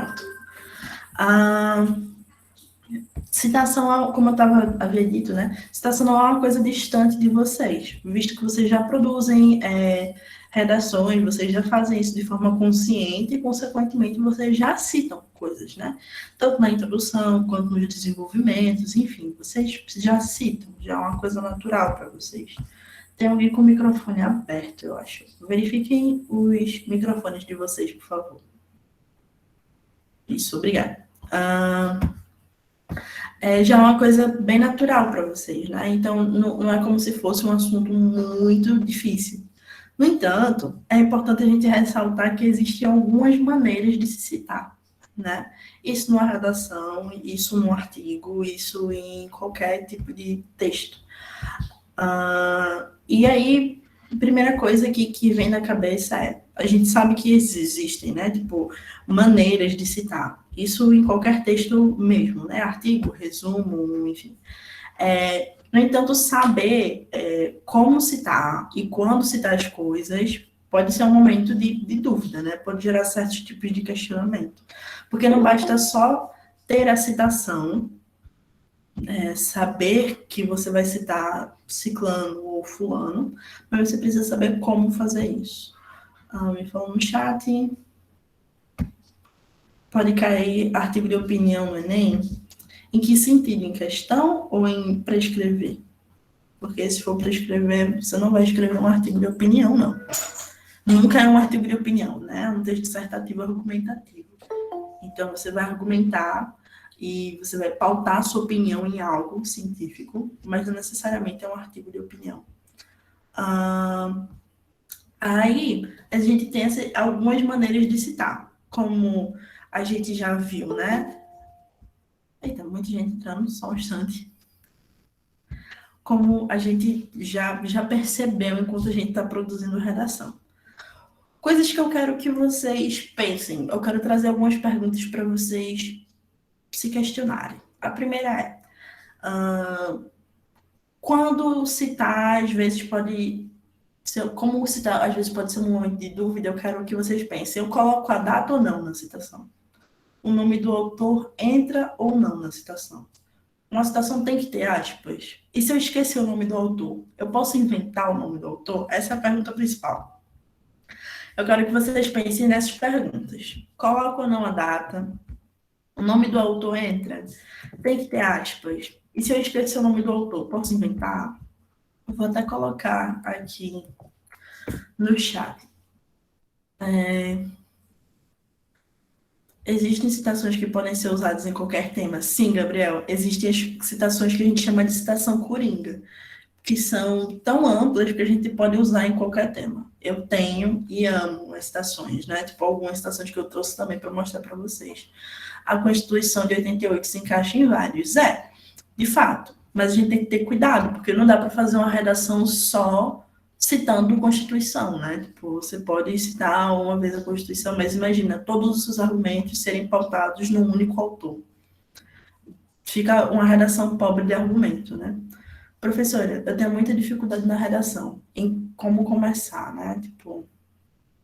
Pronto. Ah, citação, como eu havia dito, né? Citação não é uma coisa distante de vocês, visto que vocês já produzem redações, vocês já fazem isso de forma consciente e, consequentemente, vocês já citam coisas, né? Tanto na introdução quanto nos desenvolvimentos, enfim, vocês já citam, já é uma coisa natural para vocês. Tem alguém com o microfone aberto, eu acho. Verifiquem os microfones de vocês, por favor. Isso, obrigada. Já é uma coisa bem natural para vocês, né? Então, não é como se fosse um assunto muito difícil. No entanto, é importante a gente ressaltar que existem algumas maneiras de se citar, né? Isso numa redação, isso num artigo, isso em qualquer tipo de texto. E aí, a primeira coisa que vem na cabeça é, a gente sabe que existem, né? Tipo, maneiras de citar. Isso em qualquer texto mesmo, né? Artigo, resumo, enfim. No entanto, saber como citar e quando citar as coisas pode ser um momento de dúvida, né? Pode gerar certos tipos de questionamento. Porque não basta só ter a citação, saber que você vai citar ciclano ou fulano, mas você precisa saber como fazer isso. Me falou no chat. Pode cair artigo de opinião no Enem? Em que sentido? Em questão ou em prescrever? Porque se for prescrever, você não vai escrever um artigo de opinião, não. Nunca é um artigo de opinião, né? É um texto dissertativo argumentativo. Então, você vai argumentar e você vai pautar a sua opinião em algo científico, mas não necessariamente é um artigo de opinião. Aí, a gente tem algumas maneiras de citar, como a gente já viu, né? Eita, muita gente entrando, só um instante. Como a gente já percebeu enquanto a gente está produzindo redação. Coisas que eu quero que vocês pensem. Eu quero trazer algumas perguntas para vocês se questionarem. A primeira é, quando citar, às vezes pode ser, como citar, às vezes pode ser um momento de dúvida, eu quero que vocês pensem, eu coloco a data ou não na citação? O nome do autor entra ou não na citação? Uma citação tem que ter aspas? E se eu esquecer o nome do autor, eu posso inventar o nome do autor? Essa é a pergunta principal. Eu quero que vocês pensem nessas perguntas. Coloco ou não a data? O nome do autor entra? Tem que ter aspas. E se eu esquecer o nome do autor, posso inventar? Eu vou até colocar aqui no chat. Existem citações que podem ser usadas em qualquer tema? Sim, Gabriel. Existem as citações que a gente chama de citação coringa, que são tão amplas que a gente pode usar em qualquer tema. Eu tenho e amo as citações, né? Tipo, algumas citações que eu trouxe também para mostrar para vocês. A Constituição de 88 se encaixa em vários. De fato. Mas a gente tem que ter cuidado, porque não dá para fazer uma redação só citando a Constituição, né? Tipo, você pode citar uma vez a Constituição, mas imagina todos os seus argumentos serem pautados num único autor. Fica uma redação pobre de argumento, né? Professora, eu tenho muita dificuldade na redação, em como começar, né? Tipo,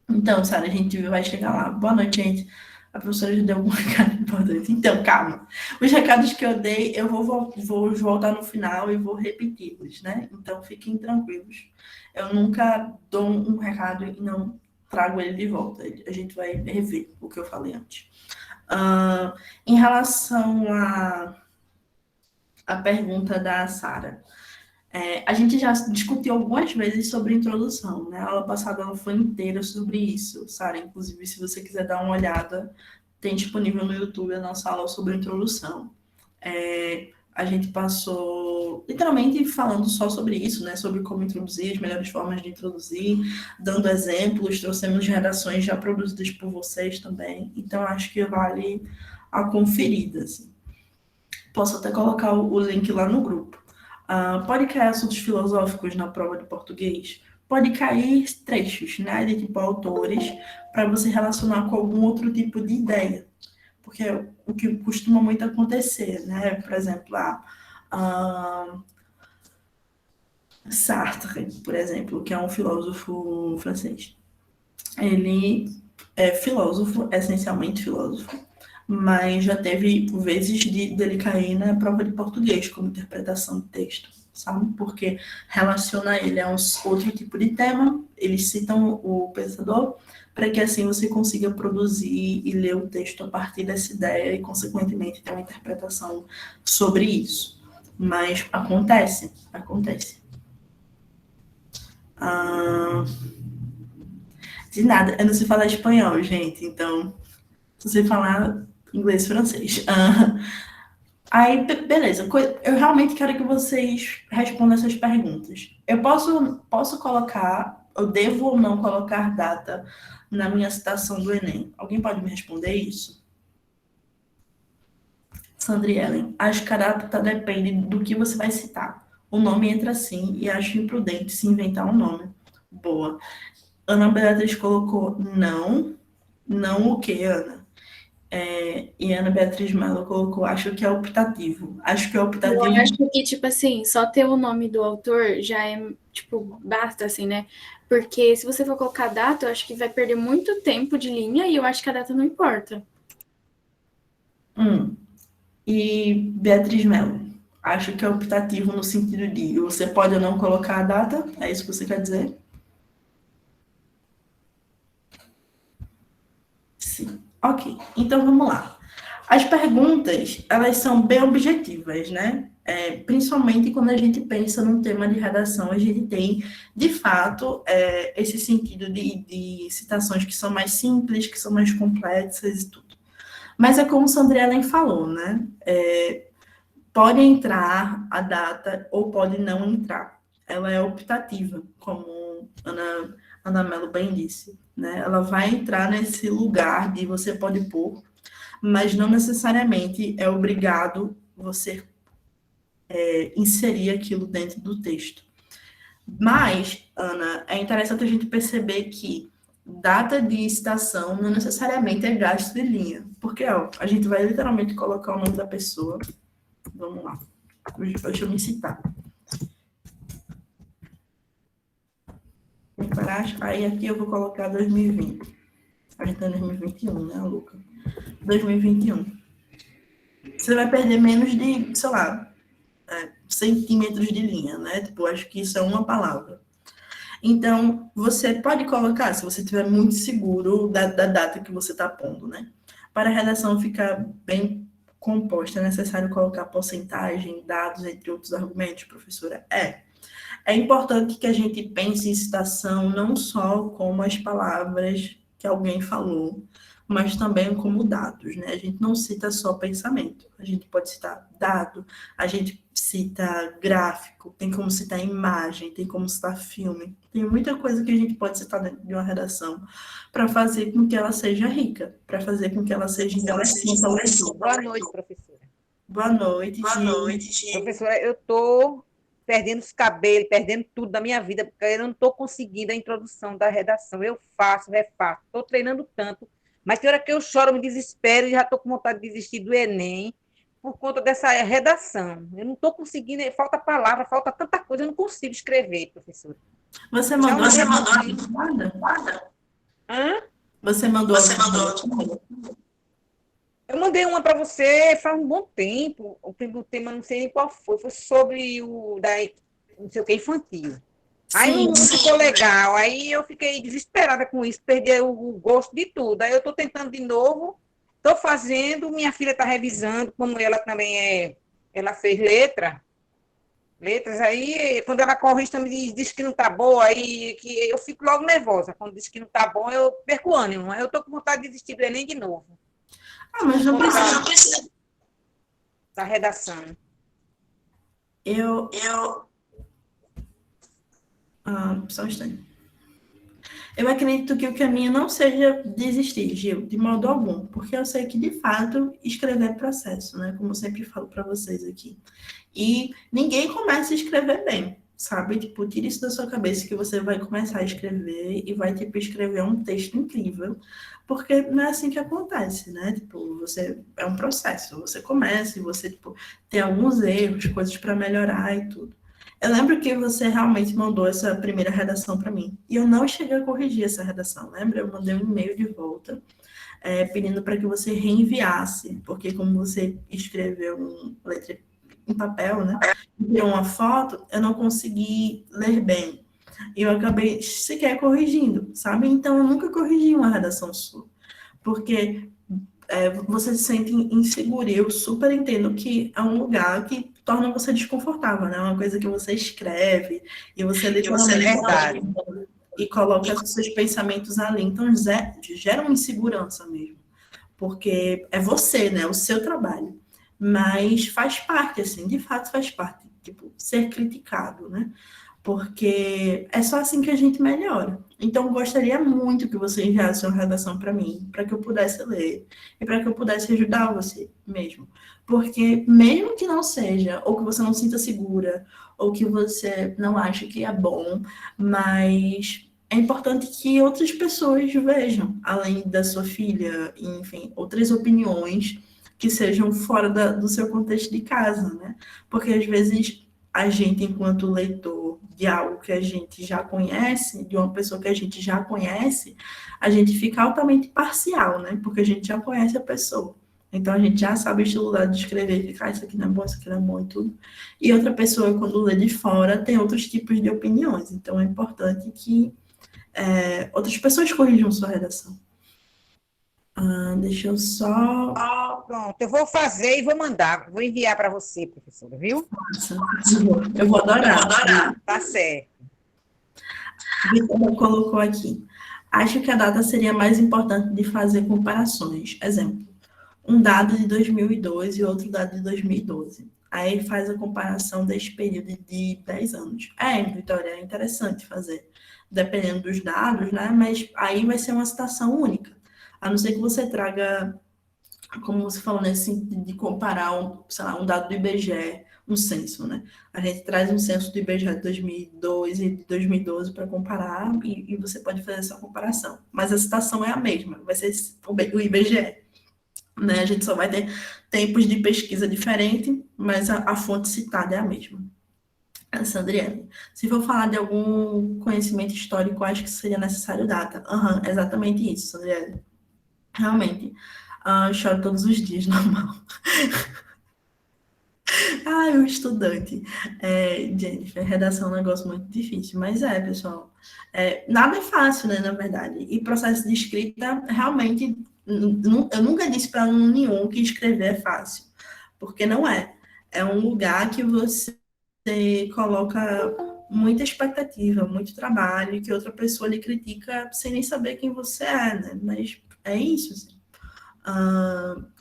então, Sara, a gente vai chegar lá. Boa noite, gente. A professora já deu algum recado importante. Então, calma. Os recados que eu dei, eu vou voltar no final e vou repeti-los, né? Então, fiquem tranquilos. Eu nunca dou um recado e não trago ele de volta. A gente vai rever o que eu falei antes. Em relação à pergunta da Sara, a gente já discutiu algumas vezes sobre introdução, né? A aula passada ela foi inteira sobre isso, Sara. Inclusive, se você quiser dar uma olhada, tem disponível no YouTube a nossa aula sobre introdução. A gente passou literalmente falando só sobre isso, né? Sobre como introduzir, as melhores formas de introduzir, dando exemplos, trouxemos redações já produzidas por vocês também. Então, acho que vale a conferida. Assim. Posso até colocar o link lá no grupo. Pode cair assuntos filosóficos na prova de português? Pode cair trechos, né, de tipo autores, para você relacionar com algum outro tipo de ideia. Porque o que costuma muito acontecer, né, por exemplo, Sartre, por exemplo, que é um filósofo francês. Ele é filósofo, essencialmente filósofo, mas já teve vezes dele cair na prova de português como interpretação de texto, sabe? Porque relaciona ele a outro tipo de tema, eles citam o pensador para que assim você consiga produzir e ler o texto a partir dessa ideia e, consequentemente, ter uma interpretação sobre isso. Mas acontece, acontece. Ah, de nada, eu não sei falar espanhol, gente, então, se você falar inglês e francês. Aí, beleza. Eu realmente quero que vocês respondam essas perguntas. Eu posso colocar, eu devo ou não colocar data na minha citação do Enem? Alguém pode me responder isso? Sandriellen, acho que a data depende do que você vai citar. O nome entra sim e acho imprudente se inventar um nome. Boa. Ana Beatriz colocou não. Não o quê, Ana? E Ana Beatriz Mello colocou, acho que é optativo. Acho que é Eu optativo. acho que, tipo assim, só ter o nome do autor já é, tipo, basta, assim, né? Porque se você for colocar data, eu acho que vai perder muito tempo de linha e eu acho que a data não importa. E Beatriz Mello, acho que é optativo no sentido de você pode ou não colocar a data, é isso que você quer dizer? Sim. Ok, então vamos lá. As perguntas, elas são bem objetivas, né? Principalmente quando a gente pensa num tema de redação, a gente tem, de fato, esse sentido de citações que são mais simples, que são mais complexas e tudo. Mas é como o Sandrielen falou, né? Pode entrar a data ou pode não entrar. Ela é optativa, como Ana Mello bem disse. Né? Ela vai entrar nesse lugar de você pode pôr, mas não necessariamente é obrigado você inserir aquilo dentro do texto. Mas, Ana, é interessante a gente perceber que data de citação não necessariamente é gasto de linha, porque ó, a gente vai literalmente colocar o nome da pessoa. Vamos lá. Deixa eu me citar. Aí aqui eu vou colocar 2020. A gente tá em 2021, né, Luca? 2021. Você vai perder menos de, sei lá, centímetros de linha, né? Tipo, acho que isso é uma palavra. Então, você pode colocar, se você estiver muito seguro da data que você está pondo, né? Para a redação ficar bem composta, é necessário colocar porcentagem, dados, entre outros argumentos, professora? É importante que a gente pense em citação não só como as palavras que alguém falou, mas também como dados, né? A gente não cita só pensamento, a gente pode citar dado, a gente cita gráfico, tem como citar imagem, tem como citar filme, tem muita coisa que a gente pode citar dentro de uma redação para fazer com que ela seja rica, para fazer com que ela seja interessante ao leitor. Boa noite, professora. Boa noite, Boa noite, Gil. Professora, eu estou perdendo os cabelos, perdendo tudo da minha vida, porque eu não estou conseguindo a introdução da redação. Eu faço, refaço, estou treinando tanto, mas tem hora que eu choro, me desespero e já estou com vontade de desistir do Enem por conta dessa redação. Eu não estou conseguindo, falta palavra, falta tanta coisa, eu não consigo escrever, professora. Você mandou nada? Hã? Você mandou Eu mandei uma para você faz um bom tempo. O primeiro tema, não sei nem qual foi, foi sobre o da não sei o que infantil. Aí não ficou legal. Aí eu fiquei desesperada com isso, perdi o gosto de tudo. Aí eu estou tentando de novo, estou fazendo, minha filha está revisando, como ela também ela fez letras, aí quando ela corrige também diz que não está boa, aí que eu fico logo nervosa. Quando diz que não está bom, eu perco o ânimo. Aí eu estou com vontade de desistir do Enem de novo. Mas não precisa. Da redação. Só um instante. Eu acredito que o caminho não seja desistir, Gil, de modo algum, porque eu sei que, de fato, escrever é processo, né? Como eu sempre falo para vocês aqui. E ninguém começa a escrever bem, sabe? Tipo, tira isso da sua cabeça que você vai começar a escrever e vai, tipo, escrever um texto incrível, porque não é assim que acontece, né? Tipo, é um processo. Você começa e você, tipo, tem alguns erros, coisas para melhorar e tudo. Eu lembro que você realmente mandou essa primeira redação para mim. E eu não cheguei a corrigir essa redação, lembra? Eu mandei um e-mail de volta. pedindo para que você reenviasse, porque como você escreveu letra em papel, né? Tirou uma foto, eu não consegui ler bem. E eu acabei sequer corrigindo, sabe? Então, eu nunca corrigi uma redação sua, porque você se sente inseguro. E eu super entendo que é um lugar que torna você desconfortável, né? Uma coisa que você escreve e você literalmente Verdade. e coloca os seus pensamentos ali. Então, gera uma insegurança mesmo, porque é você, né? O seu trabalho. Mas faz parte, assim, de fato faz parte, tipo, ser criticado, né? Porque é só assim que a gente melhora. Então, gostaria muito que você enviasse uma redação para mim, para que eu pudesse ler e para que eu pudesse ajudar você mesmo. Porque, mesmo que não seja, ou que você não sinta segura, ou que você não ache que é bom, mas é importante que outras pessoas vejam, além da sua filha, enfim, outras opiniões que sejam fora do seu contexto de casa, né? Porque às vezes a gente, enquanto leitor de algo que a gente já conhece, de uma pessoa que a gente já conhece, a gente fica altamente parcial, né? Porque a gente já conhece a pessoa. Então a gente já sabe o estilo dela de escrever, ficar isso aqui não é bom, isso aqui não é bom e tudo. E outra pessoa, quando lê de fora, tem outros tipos de opiniões. Então é importante que outras pessoas corrijam sua redação. Deixa eu só. Pronto, eu vou fazer e vou mandar. Vou enviar para você, professora, viu? Nossa, eu vou adorar. Tá certo. Vitor colocou aqui. Acho que a data seria mais importante de fazer comparações. Exemplo, um dado de 2002 e outro dado de 2012. Aí faz a comparação desse período de 10 anos. Vitória, é interessante fazer, dependendo dos dados, né? Mas aí vai ser uma citação única. A não ser que você traga, como você falou, nesse sentido de comparar um dado do IBGE, um censo, né? A gente traz um censo do IBGE de 2002 e de 2012 para comparar e você pode fazer essa comparação. Mas a citação é a mesma, vai ser o IBGE. Né? A gente só vai ter tempos de pesquisa diferente, mas a fonte citada é a mesma. Sandriane, se for falar de algum conhecimento histórico, acho que seria necessário data. Exatamente isso, Sandriane. Realmente. Eu choro todos os dias, normal. O estudante. Jennifer, redação é um negócio muito difícil, mas pessoal. Nada é fácil, né, na verdade. E processo de escrita, realmente, eu nunca disse para aluno nenhum que escrever é fácil, porque não é. É um lugar que você coloca muita expectativa, muito trabalho, que outra pessoa lhe critica sem nem saber quem você é, né? Mas é isso, assim.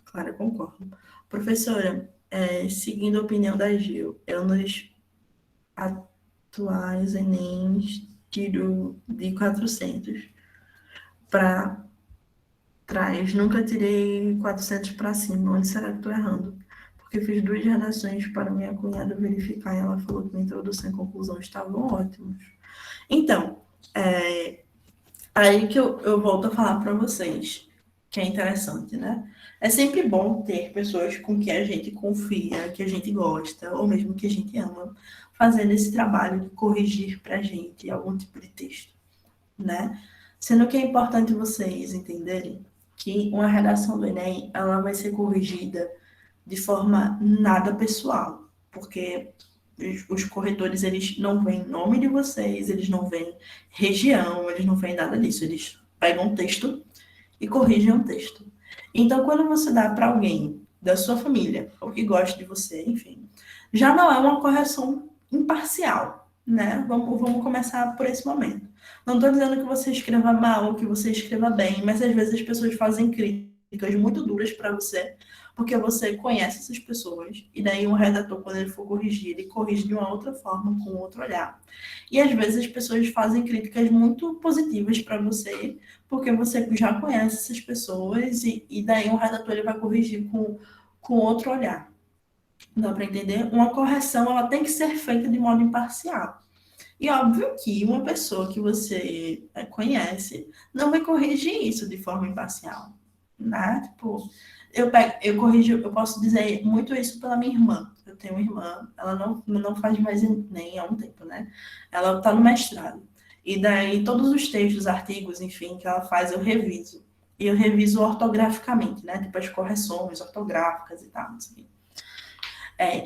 Claro, eu concordo. Professora, seguindo a opinião da Gil, eu nos atuais Enems tiro de 400 para trás. Nunca tirei 400 para cima. Onde será que estou errando? Porque fiz 2 redações para minha cunhada verificar e ela falou que a introdução e conclusão estavam ótimos. Então, aí que eu volto a falar para vocês, que é interessante, né? É sempre bom ter pessoas com que a gente confia, que a gente gosta, ou mesmo que a gente ama, fazendo esse trabalho de corrigir para a gente algum tipo de texto, né? Sendo que é importante vocês entenderem que uma redação do Enem, ela vai ser corrigida de forma nada pessoal, porque os corretores, eles não veem nome de vocês, eles não veem região, eles não veem nada disso, eles pegam um texto e corrigem o texto. Então, quando você dá para alguém da sua família, ou que gosta de você, enfim, já não é uma correção imparcial, né? Vamos começar por esse momento. Não estou dizendo que você escreva mal ou que você escreva bem, mas às vezes as pessoas fazem críticas muito duras para você, porque você conhece essas pessoas, e daí um redator, quando ele for corrigir, ele corrige de uma outra forma, com outro olhar. E às vezes as pessoas fazem críticas muito positivas para você, porque você já conhece essas pessoas, e daí um redator ele vai corrigir com outro olhar. Dá para entender? Uma correção, ela tem que ser feita de modo imparcial. E óbvio que uma pessoa que você conhece não vai corrigir isso de forma imparcial, né? Tipo, eu corrijo, eu posso dizer muito isso pela minha irmã. Eu tenho uma irmã, ela não faz mais nem há um tempo, né? Ela está no mestrado. E daí, todos os textos, artigos, enfim, que ela faz, eu reviso. e eu reviso ortograficamente, né? Tipo as correções ortográficas e tal, não sei o quê.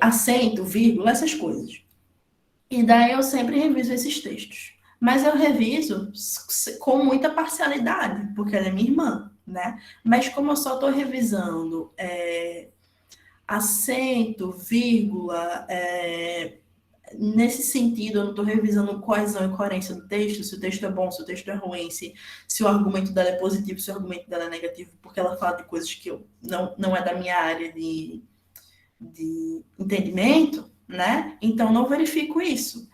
Acento, vírgula, essas coisas. E daí eu sempre reviso esses textos. Mas eu reviso com muita parcialidade, porque ela é minha irmã, né? Mas como eu só estou revisando acento, vírgula, nesse sentido, eu não estou revisando coesão e coerência do texto, se o texto é bom, se o texto é ruim, se o argumento dela é positivo, se o argumento dela é negativo, porque ela fala de coisas que não é da minha área de entendimento, né? Então, não verifico isso.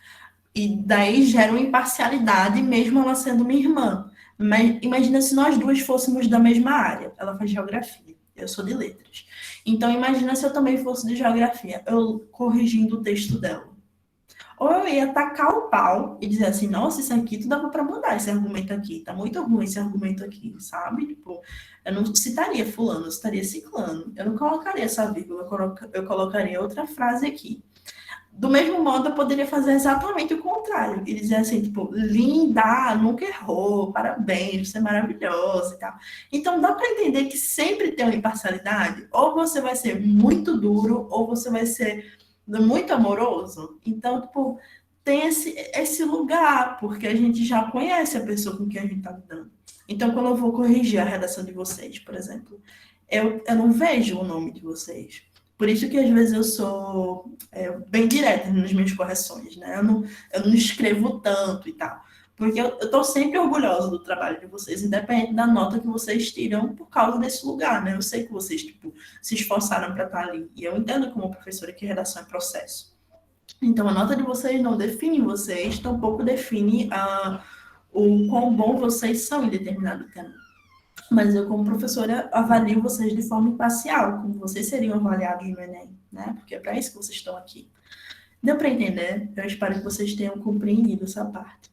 E daí gera uma imparcialidade, mesmo ela sendo minha irmã. Mas imagina se nós duas fôssemos da mesma área. Ela faz geografia, eu sou de letras. Então, imagina se eu também fosse de geografia, eu corrigindo o texto dela. Ou eu ia tacar o pau e dizer assim, nossa, isso aqui tu dava para mudar, esse argumento aqui, tá muito ruim esse argumento aqui, sabe? Tipo, eu não citaria fulano, eu citaria ciclano. Eu não colocaria essa vírgula, eu colocaria outra frase aqui. Do mesmo modo, eu poderia fazer exatamente o contrário. E dizer assim, tipo, linda, nunca errou, parabéns, você é maravilhosa e tal. Então, dá para entender que sempre tem uma imparcialidade. Ou você vai ser muito duro, ou você vai ser muito amoroso. Então, tipo, tem esse lugar, porque a gente já conhece a pessoa com quem a gente está lidando. Então, quando eu vou corrigir a redação de vocês, por exemplo, eu não vejo o nome de vocês. Por isso que às vezes eu sou bem direta nas minhas correções, né? Eu não escrevo tanto e tal. Porque eu estou sempre orgulhosa do trabalho de vocês, independente da nota que vocês tiram por causa desse lugar, né? Eu sei que vocês, tipo, se esforçaram para estar ali. E eu entendo como professora que redação é processo. Então, a nota de vocês não define vocês, tampouco define o quão bom vocês são em determinado tema. Mas eu, como professora, avalio vocês de forma imparcial, como vocês seriam avaliados no Enem, né? Porque é para isso que vocês estão aqui. Deu para entender? Eu espero que vocês tenham compreendido essa parte.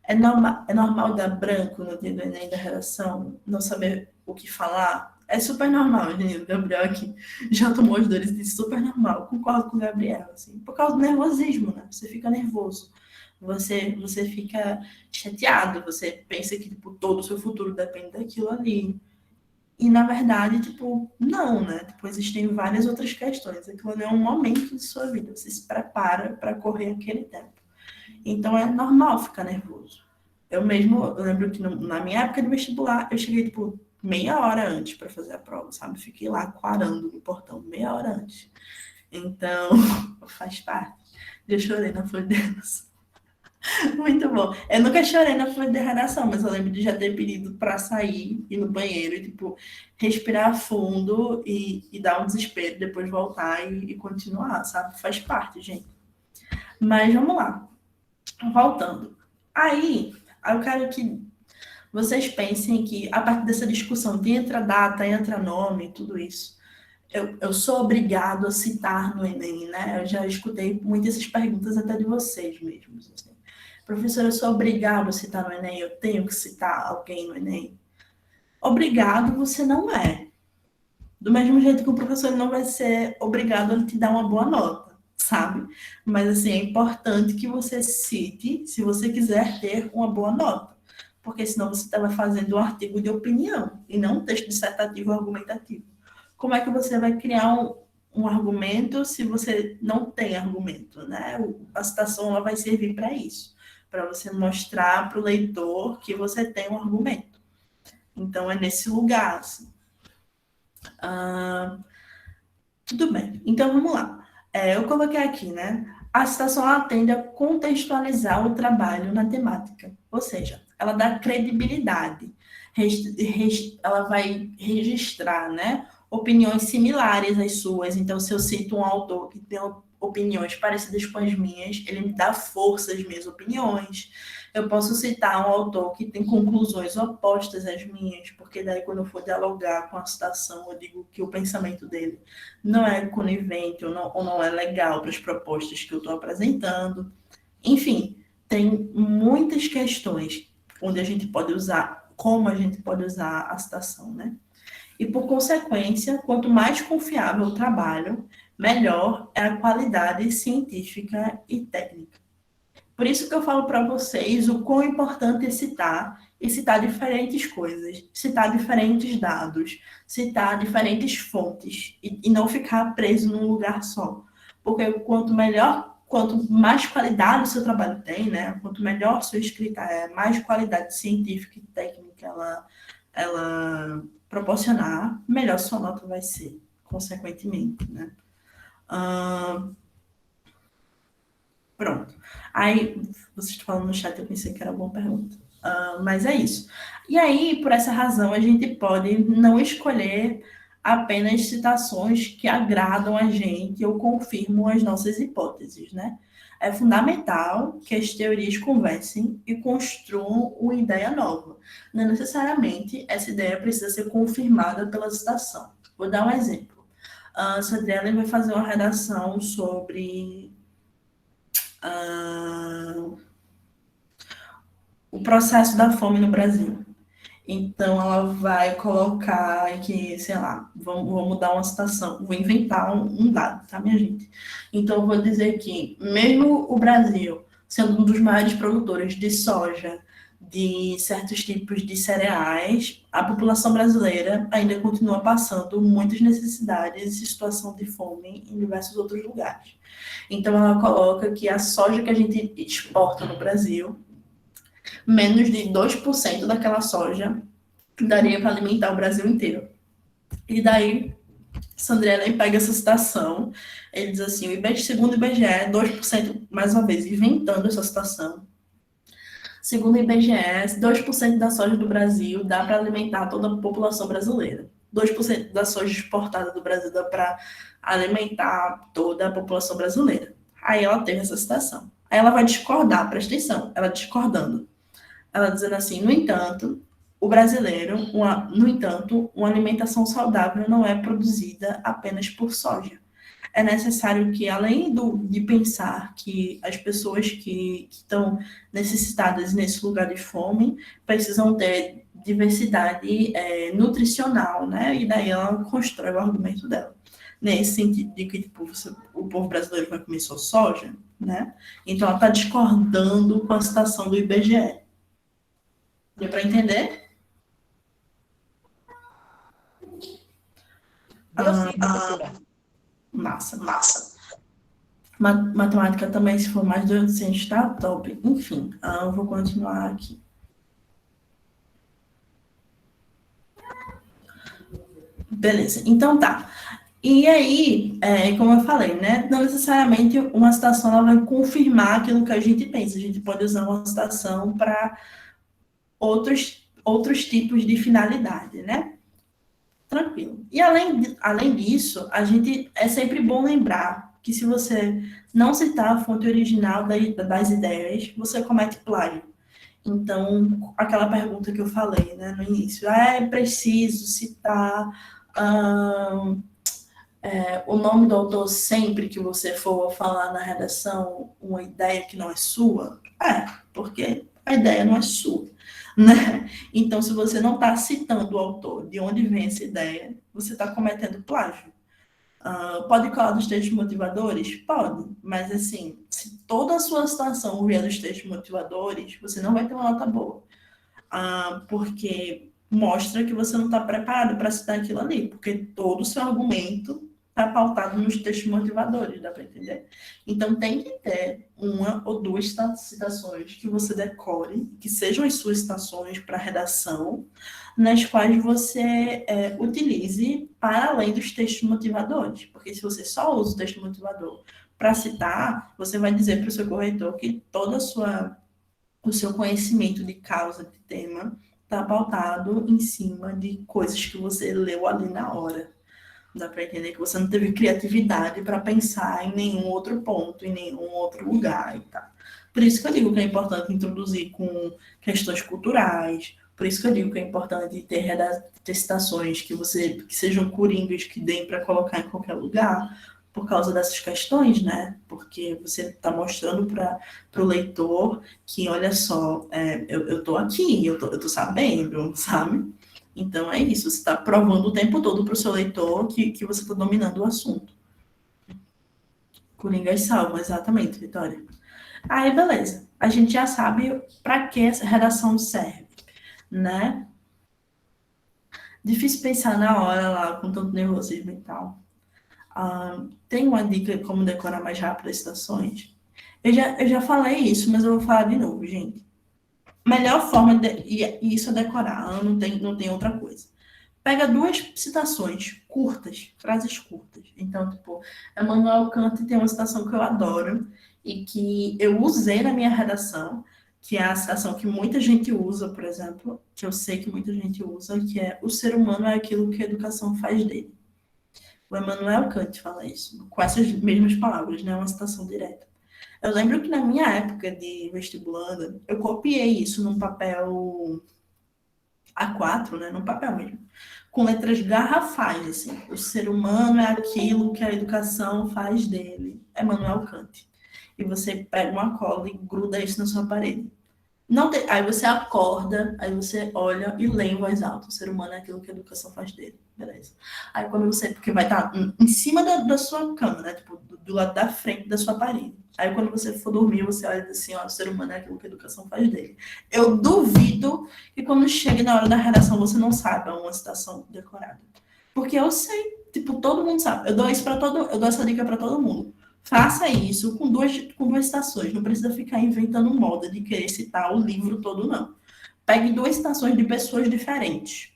É normal dar branco no dia do Enem da redação, não saber o que falar? É super normal, gente. O Gabriel aqui já tomou as dores de super normal. Concordo com o Gabriel, assim, por causa do nervosismo, né? Você fica nervoso. Você fica chateado, você pensa que tipo, todo o seu futuro depende daquilo ali. E, na verdade, tipo, não, né? Tipo, existem várias outras questões. Aquilo não é um momento de sua vida. Você se prepara para correr aquele tempo. Então, é normal ficar nervoso. Eu lembro que na minha época de vestibular, eu cheguei, tipo, meia hora antes para fazer a prova, sabe? Fiquei lá quarando no portão meia hora antes. Então, faz parte. Eu chorei na folha delas. Muito bom. Eu nunca chorei na folha de redação, mas eu lembro de já ter pedido para sair, ir no banheiro e, tipo, respirar fundo e dar um desespero, depois voltar e continuar, sabe? Faz parte, gente. Mas vamos lá. Voltando. Aí eu quero que vocês pensem que, a partir dessa discussão de entra data, entra nome, tudo isso, eu sou obrigado a citar no Enem, né? Eu já escutei muitas essas perguntas até de vocês mesmos, assim. Professor, eu sou obrigado a citar no Enem? Eu tenho que citar alguém no Enem? Obrigado você não é. Do mesmo jeito que o professor não vai ser obrigado a te dar uma boa nota, sabe? Mas, assim, é importante que você cite, se você quiser ter uma boa nota. Porque senão você estava fazendo um artigo de opinião e não um texto dissertativo ou argumentativo. Como é que você vai criar um argumento se você não tem argumento, né? A citação ela vai servir para isso, para você mostrar para o leitor que você tem um argumento. Então, é nesse lugar, assim. Tudo bem. Então, vamos lá. Eu coloquei aqui, né? A citação ela tende a contextualizar o trabalho na temática. Ou seja, ela dá credibilidade. Ela vai registrar, né? Opiniões similares às suas. Então, se eu cito um autor que tem opiniões parecidas com as minhas, ele me dá força às minhas opiniões. Eu posso citar um autor que tem conclusões opostas às minhas, porque daí quando eu for dialogar com a citação, eu digo que o pensamento dele não é conivente ou não é legal para as propostas que eu estou apresentando. Enfim, tem muitas questões onde a gente pode usar, como a gente pode usar a citação, né? E, por consequência, quanto mais confiável o trabalho, melhor é a qualidade científica e técnica. Por isso que eu falo para vocês o quão importante é citar, e citar diferentes coisas, citar diferentes dados, citar diferentes fontes, e não ficar preso num lugar só. Porque quanto melhor, quanto mais qualidade o seu trabalho tem, né? Quanto melhor sua escrita é, mais qualidade científica e técnica ela proporcionar, melhor sua nota vai ser, consequentemente, né? Pronto. Aí, vocês estão falando no chat, eu pensei que era uma boa pergunta. Mas é isso. E aí, por essa razão, a gente pode não escolher apenas citações que agradam a gente ou confirmam as nossas hipóteses, né? É fundamental que as teorias conversem e construam uma ideia nova. Não necessariamente essa ideia precisa ser confirmada pela citação. Vou dar um exemplo. A Sandrine vai fazer uma redação sobre o processo da fome no Brasil. Então, ela vai colocar que, sei lá, vou mudar uma citação, vou inventar um dado, tá, minha gente? Então, eu vou dizer que, mesmo o Brasil sendo um dos maiores produtores de soja, de certos tipos de cereais, a população brasileira ainda continua passando muitas necessidades e situação de fome em diversos outros lugares. Então, ela coloca que a soja que a gente exporta no Brasil, menos de 2% daquela soja daria para alimentar o Brasil inteiro. E daí, Sandrine pega essa citação, ele diz assim, segundo o IBGE, 2%, mais uma vez, inventando essa citação, segundo o IBGE, 2% da soja do Brasil dá para alimentar toda a população brasileira. 2% da soja exportada do Brasil dá para alimentar toda a população brasileira. Aí ela teve essa citação. Aí ela vai discordar, presta atenção, ela discordando. Ela dizendo assim, no entanto, uma alimentação saudável não é produzida apenas por soja. É necessário que, além de pensar que as pessoas que estão necessitadas nesse lugar de fome precisam ter diversidade nutricional, né? E daí ela constrói o argumento dela. Nesse sentido de que tipo, o povo brasileiro vai comer só soja, né? Então ela está discordando com a citação do IBGE. Deu para entender? Deu sim, professora. Massa. Matemática também, se for mais de 800, tá top. Enfim, eu vou continuar aqui. Beleza, então tá. E aí, como eu falei, né? Não necessariamente uma citação ela vai confirmar aquilo que a gente pensa. A gente pode usar uma citação para outros tipos de finalidade, né? Tranquilo. E além disso, é sempre bom lembrar que se você não citar a fonte original das ideias, você comete plágio. Então, aquela pergunta que eu falei, né, no início, é preciso citar o nome do autor sempre que você for falar na redação uma ideia que não é sua? Porque a ideia não é sua, né? Então, se você não está citando o autor, de onde vem essa ideia, você está cometendo plágio. Pode colar dos textos motivadores? Pode, mas assim, se toda a sua citação vier dos textos motivadores, você não vai ter uma nota boa. Porque mostra que você não está preparado para citar aquilo ali, porque todo o seu argumento está pautado nos textos motivadores, dá para entender? Então, tem que ter uma ou duas citações que você decore, que sejam as suas citações para redação, nas quais você utilize para além dos textos motivadores. Porque se você só usa o texto motivador para citar, você vai dizer para o seu corretor que todo o seu conhecimento de causa, de tema, está pautado em cima de coisas que você leu ali na hora. Dá para entender que você não teve criatividade para pensar em nenhum outro ponto, em nenhum outro lugar e tal. Por isso que eu digo que é importante introduzir com questões culturais, por isso que eu digo que é importante ter citações que sejam coringas, que deem para colocar em qualquer lugar, por causa dessas questões, né? Porque você está mostrando para o leitor que, olha só, eu estou aqui, eu tô sabendo, sabe? Então, é isso, você está provando o tempo todo para o seu leitor que você está dominando o assunto. Coringas salvam, exatamente, Vitória. Aí, beleza. a gente já sabe para que essa redação serve, né? Difícil pensar na hora lá, com tanto nervosismo e tal. Tem uma dica de como decorar mais rápido as citações? Eu já falei isso, mas eu vou falar de novo, gente. Melhor forma e isso é decorar, não tem outra coisa. Pega duas citações curtas, frases curtas. Então, tipo, Immanuel Kant tem uma citação que eu adoro e que eu usei na minha redação, que é a citação que muita gente usa, por exemplo, que eu sei que muita gente usa, que é: o ser humano é aquilo que a educação faz dele. O Immanuel Kant fala isso, com essas mesmas palavras, né? Uma citação direta. Eu lembro que na minha época de vestibulanda, eu copiei isso num papel A4, né? Num papel mesmo, com letras garrafais, assim. O ser humano é aquilo que a educação faz dele. É Immanuel Kant. E você pega uma cola e gruda isso na sua parede. Não tem... Aí você acorda, aí você olha e lê em voz alta: o ser humano é aquilo que a educação faz dele. Beleza. Aí quando você... Porque vai estar em cima da sua cama, né? Tipo, do lado da frente da sua parede. Aí quando você for dormir, você olha assim: ó, o ser humano é aquilo que a educação faz dele. Eu duvido que quando chegue na hora da redação você não saiba uma citação decorada. Porque eu sei, tipo, todo mundo sabe. Eu dou essa dica para todo mundo. Faça isso com duas citações. Não precisa ficar inventando moda de querer citar o livro todo, não. Pegue duas citações de pessoas diferentes,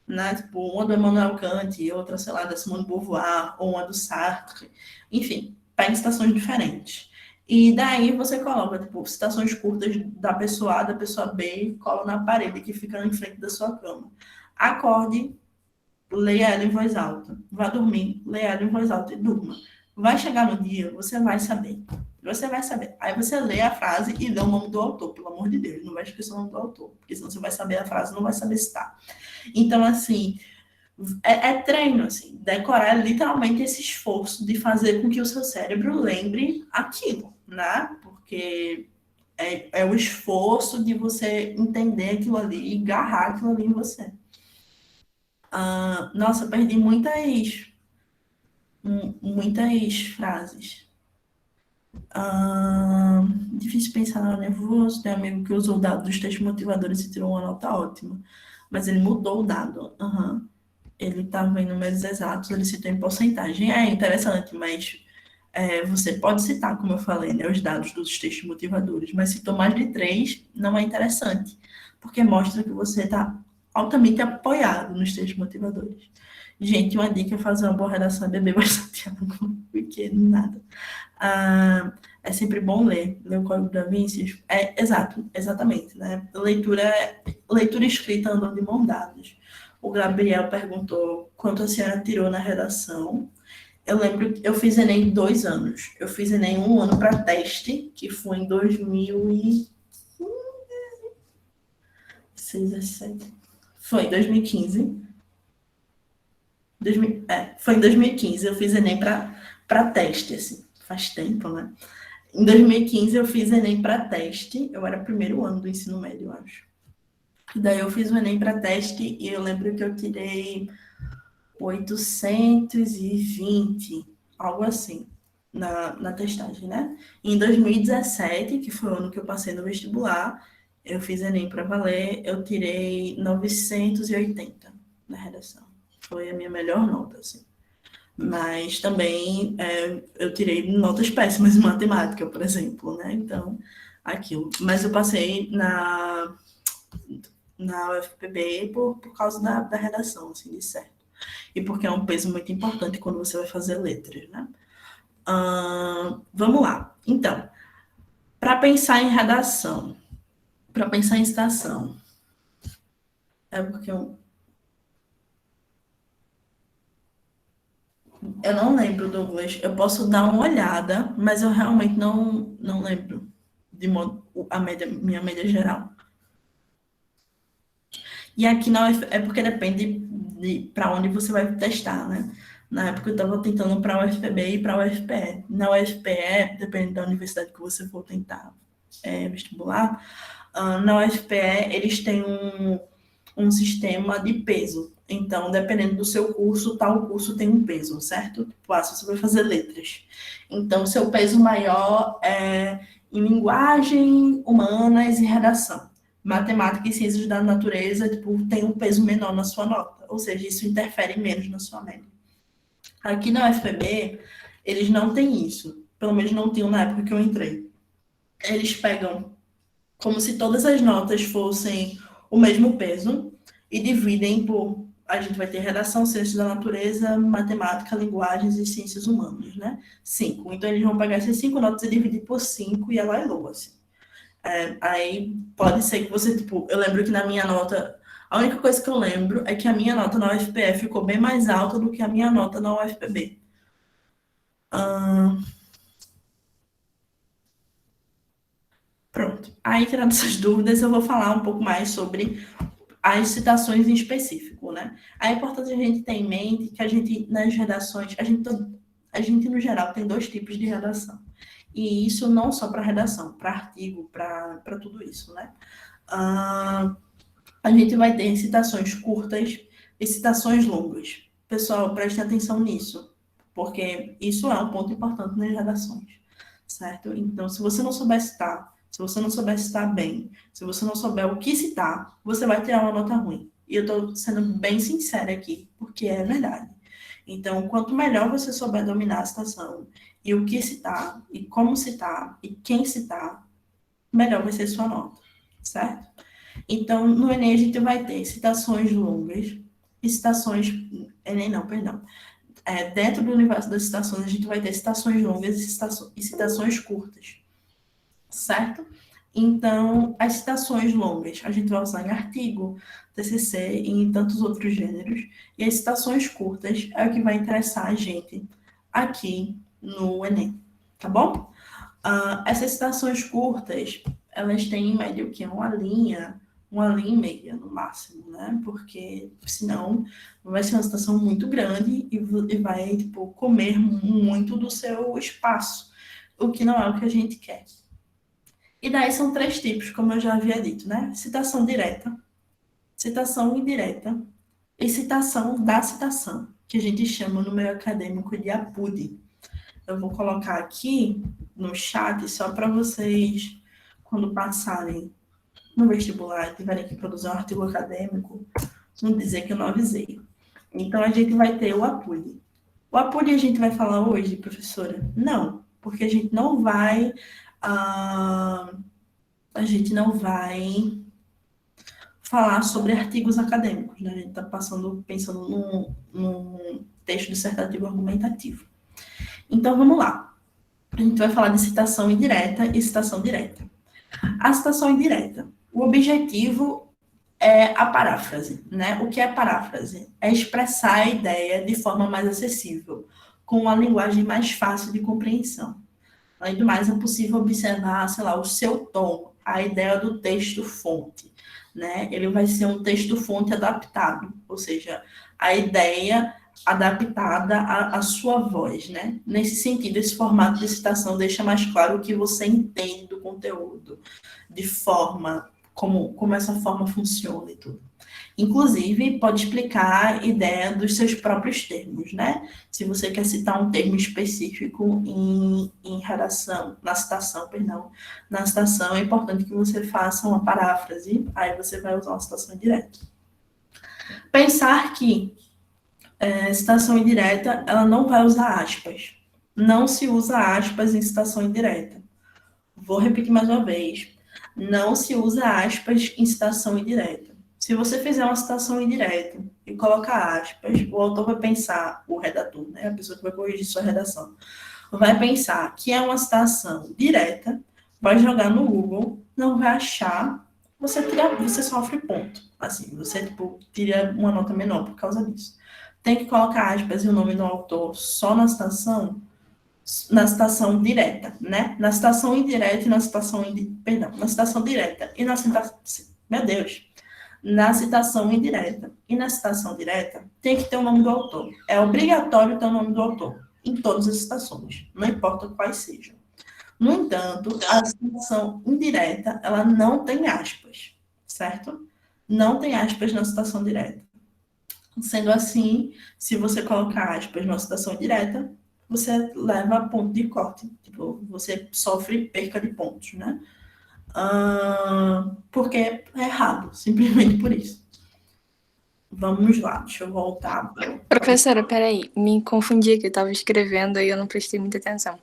né? Tipo, uma do Immanuel Kant e outra, sei lá, da Simone de Beauvoir, ou uma do Sartre. Enfim, pegue citações diferentes. E daí você coloca, tipo, citações curtas da pessoa A, da pessoa B, e cola na parede que fica em frente da sua cama. Acorde, leia ela em voz alta. Vá dormir, leia ela em voz alta e durma. Vai chegar no dia, você vai saber. Você vai saber. Aí você lê a frase e lê o nome do autor, pelo amor de Deus. Não vai esquecer o nome do autor, porque senão você vai saber a frase e não vai saber citar. Então, assim, é treino, assim. Decorar é literalmente esse esforço de fazer com que o seu cérebro lembre aquilo, né? Porque é o esforço de você entender aquilo ali e agarrar aquilo ali em você. Nossa, perdi muitas frases. Difícil pensar no nervoso. Tem um amigo que usou o dado dos textos motivadores e tirou uma nota ótima. Mas ele mudou o dado. Ele estava em números exatos, ele citou em porcentagem. É interessante, mas você pode citar, como eu falei, né, os dados dos textos motivadores, mas citou mais de 3, não é interessante, porque mostra que você está altamente apoiado nos textos motivadores. Gente, uma dica é fazer uma boa redação e beber bastante água, porque nada. É sempre bom ler o Código da Vinci. Exatamente, né? Leitura escrita andam de mão dadas. O Gabriel perguntou quanto a senhora tirou na redação. Eu lembro que eu fiz Enem 2 anos. Eu fiz Enem 1 ano para teste, que foi em 2017. Foi em 2015. Foi em 2015. Eu fiz Enem para teste, assim. Faz tempo, né? Em 2015 eu fiz Enem para teste. Eu era primeiro ano do ensino médio, eu acho. E daí eu fiz o Enem para teste e eu lembro que eu tirei 820, algo assim, na testagem, né? Em 2017, que foi o ano que eu passei no vestibular, eu fiz Enem para valer, eu tirei 980 na redação. Foi a minha melhor nota, assim. Mas também eu tirei notas péssimas em matemática, por exemplo, né? Então, aquilo. Mas eu passei na UFPB por causa da redação, assim, de certo. E porque é um peso muito importante quando você vai fazer letras, né? Vamos lá. Então, para pensar em redação, para pensar em citação, é porque eu não lembro, Douglas. Eu posso dar uma olhada, mas eu realmente não lembro de modo, minha média geral. E aqui é porque depende para onde você vai testar, né? Na época eu estava tentando para a UFPB e para a UFPE. Na UFPE, dependendo da universidade que você for tentar vestibular, na UFPE eles têm um sistema de peso. Então, dependendo do seu curso, tal curso tem um peso, certo? Tipo, se você vai fazer letras. Então, seu peso maior é em linguagem, humanas e redação. Matemática e ciências da natureza, tipo, tem um peso menor na sua nota. Ou seja, isso interfere menos na sua média. Aqui na UFPB, eles não têm isso. Pelo menos não tinham na época que eu entrei. Eles pegam como se todas as notas fossem o mesmo peso e dividem por... A gente vai ter redação, ciências da natureza, matemática, linguagens e ciências humanas, né? 5. Então, eles vão pegar essas 5 notas e dividir por 5 e ela é low, assim. Aí, pode ser que você, tipo... Eu lembro que na minha nota... A única coisa que eu lembro é que a minha nota na UFPE ficou bem mais alta do que a minha nota na UFPB. Pronto. Aí, tirando essas dúvidas, eu vou falar um pouco mais sobre as citações em específico, né? É importante a gente ter em mente que a gente, nas redações, a gente no geral, tem 2 tipos de redação. E isso não só para redação, para artigo, para tudo isso, né? A gente vai ter citações curtas e citações longas. Pessoal, prestem atenção nisso, porque isso é um ponto importante nas redações, certo? Então, se você não souber citar, se você não souber citar bem, se você não souber o que citar, você vai ter uma nota ruim. E eu estou sendo bem sincera aqui, porque é verdade. Então, quanto melhor você souber dominar a citação, e o que citar, e como citar, e quem citar, melhor vai ser sua nota, certo? Então, no Enem a gente vai ter citações longas e citações... Enem não, perdão. Dentro do universo das citações, a gente vai ter citações longas e citações curtas, certo? Então, as citações longas a gente vai usar em artigo, TCC e em tantos outros gêneros. E as citações curtas é o que vai interessar a gente aqui no Enem, tá bom? Essas citações curtas, elas têm em média o quê? Uma linha e meia no máximo, né? Porque senão vai ser uma citação muito grande e vai, tipo, comer muito do seu espaço, o que não é o que a gente quer. E daí são 3 tipos, como eu já havia dito, né? Citação direta, citação indireta e citação da citação, que a gente chama no meio acadêmico de APUD. Eu vou colocar aqui no chat só para vocês, quando passarem no vestibular e tiverem que produzir um artigo acadêmico, não dizer que eu não avisei. Então, a gente vai ter o APUD. O APUD a gente vai falar hoje, professora? Não, porque a gente não vai falar sobre artigos acadêmicos, né? A gente está pensando num texto dissertativo argumentativo. Então, vamos lá. A gente vai falar de citação indireta e citação direta. A citação indireta. O objetivo é a paráfrase, né? O que é paráfrase? É expressar a ideia de forma mais acessível, com uma linguagem mais fácil de compreensão. Além do mais, é possível observar, sei lá, o seu tom, a ideia do texto-fonte, né? Ele vai ser um texto-fonte adaptado, ou seja, a ideia adaptada à sua voz, né? Nesse sentido, esse formato de citação deixa mais claro o que você entende do conteúdo, de forma, como essa forma funciona e tudo. Inclusive, pode explicar a ideia dos seus próprios termos, né? Se você quer citar um termo específico em redação, na citação, é importante que você faça uma paráfrase, aí você vai usar uma citação indireta. Pensar que citação indireta, ela não vai usar aspas. Não se usa aspas em citação indireta. Vou repetir mais uma vez. Não se usa aspas em citação indireta. Se você fizer uma citação indireta e colocar aspas, o autor vai pensar, o redator, né, a pessoa que vai corrigir sua redação, vai pensar que é uma citação direta, vai jogar no Google, não vai achar, você sofre ponto. Assim, você tira uma nota menor por causa disso. Tem que colocar aspas e o nome do autor só na citação direta, né? Na citação indireta e na citação na citação direta e na citação, meu Deus, na citação indireta e na citação direta tem que ter o nome do autor. É obrigatório ter o nome do autor em todas as citações, não importa quais sejam. No entanto, a citação indireta, ela não tem aspas, certo? Não tem aspas na citação direta. Sendo assim, se você colocar aspas numa citação direta, você leva a ponto de corte. Tipo, você sofre perca de pontos, né? Porque é errado, simplesmente por isso. Vamos lá, deixa eu voltar. Professora, peraí, me confundi aqui, eu tava escrevendo e eu não prestei muita atenção.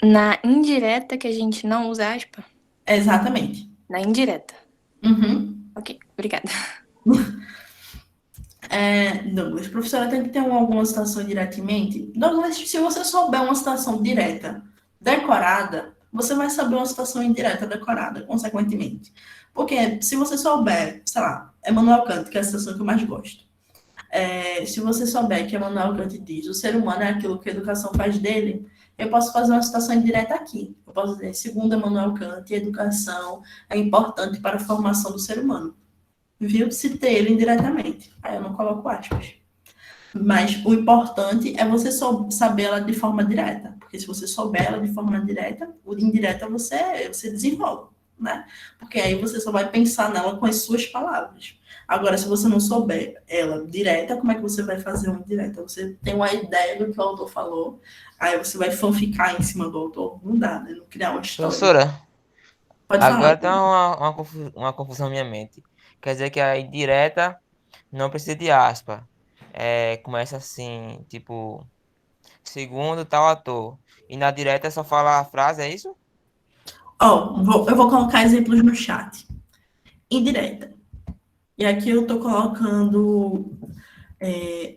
Na indireta que a gente não usa aspa? Exatamente. Na indireta. Uhum. Ok, obrigada. Douglas, professora, tem que ter alguma citação direta em mente? Douglas, se você souber uma citação direta decorada, você vai saber uma citação indireta decorada, consequentemente. Porque se você souber, sei lá, Emmanuel Kant, que é a citação que eu mais gosto. Se você souber que Emmanuel Kant diz o ser humano é aquilo que a educação faz dele, eu posso fazer uma citação indireta aqui. Eu posso dizer, segundo Emmanuel Kant, a educação é importante para a formação do ser humano. Viu? Citei ele indiretamente. Aí eu não coloco aspas. Mas o importante é você saber ela de forma direta. Porque se você souber ela de forma direta, o indireta você desenvolve, né? Porque aí você só vai pensar nela com as suas palavras. Agora, se você não souber ela direta, como é que você vai fazer uma indireta? Você tem uma ideia do que o autor falou, aí você vai fanficar em cima do autor. Não dá, né? Não criar uma história. Professora, Pode agora falar. tem uma confusão na minha mente. Quer dizer que a indireta não precisa de aspa. Começa assim, tipo, segundo tal ator. E na direta é só falar a frase, é isso? Eu vou colocar exemplos no chat. Indireta. E aqui eu estou colocando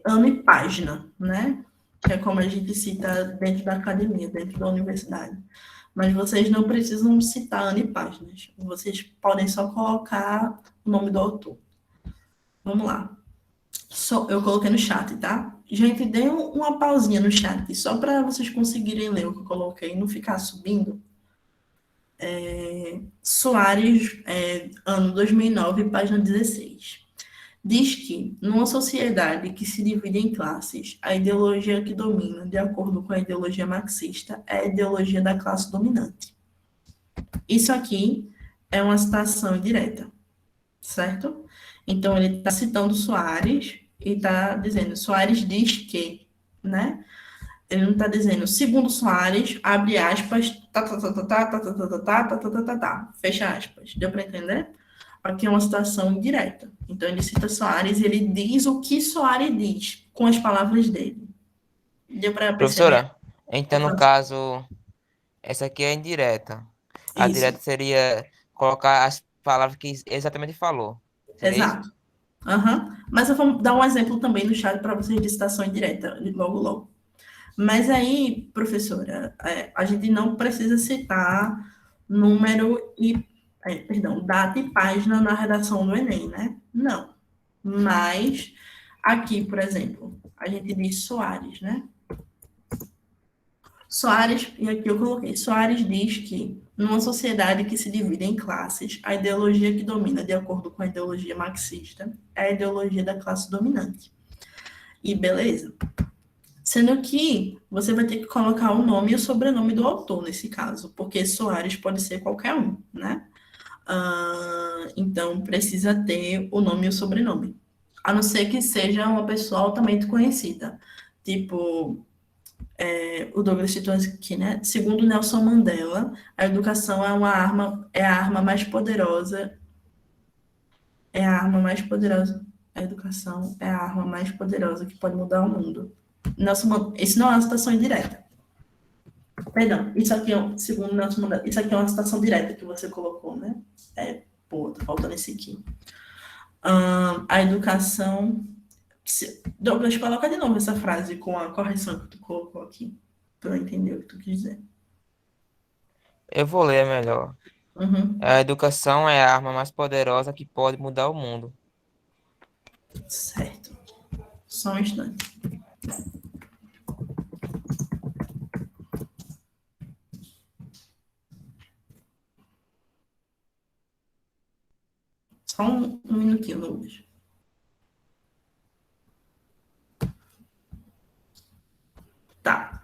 ano e página, né? Que é como a gente cita dentro da academia, dentro da universidade. Mas vocês não precisam citar ano e páginas. Vocês podem só colocar o nome do autor. Vamos lá. Eu coloquei no chat, tá? Gente, dê uma pausinha no chat, só para vocês conseguirem ler o que eu coloquei e não ficar subindo. Soares, ano 2009, página 16. Diz que, numa sociedade que se divide em classes, a ideologia que domina, de acordo com a ideologia marxista, é a ideologia da classe dominante. Isso aqui é uma citação direta, certo? Então, ele está citando Soares e está dizendo, Soares diz que, né? Ele não está dizendo, segundo Soares, abre aspas, fecha aspas. Deu para entender? Aqui é uma citação indireta. Então, ele cita Soares e ele diz o que Soares diz, com as palavras dele. Deu para perceber? Professora, então no caso, essa aqui é indireta. A Isso, direta seria colocar as palavras que exatamente falou. Seria isso? exato. Uhum. Mas eu vou dar um exemplo também no chat para vocês de citação indireta, logo, logo. Mas aí, professora, a gente não precisa citar número data e página na redação do Enem, né? Não. Mas aqui, por exemplo, a gente diz Soares, né? Soares, e aqui eu coloquei, Soares diz que numa sociedade que se divide em classes, a ideologia que domina, de acordo com a ideologia marxista, é a ideologia da classe dominante. E beleza. Sendo que você vai ter que colocar o nome e o sobrenome do autor nesse caso, porque Soares pode ser qualquer um, né? Então precisa ter o nome e o sobrenome. A não ser que seja uma pessoa altamente conhecida. Tipo, o Douglas citou aqui, né? Segundo Nelson Mandela, a educação é a arma mais poderosa. É a arma mais poderosa. A educação é a arma mais poderosa que pode mudar o mundo. Isso não é uma citação indireta. Perdão, isso aqui segundo Nelson Mandela, isso aqui é uma citação direta que você colocou, né? Tá faltando esse aqui. A educação. Douglas, coloca de novo essa frase com a correção que tu colocou aqui, para eu entender o que tu quis dizer. Eu vou ler melhor. Uhum. A educação é a arma mais poderosa que pode mudar o mundo. Certo. Só um instante. Só um minutinho, Douglas. Tá.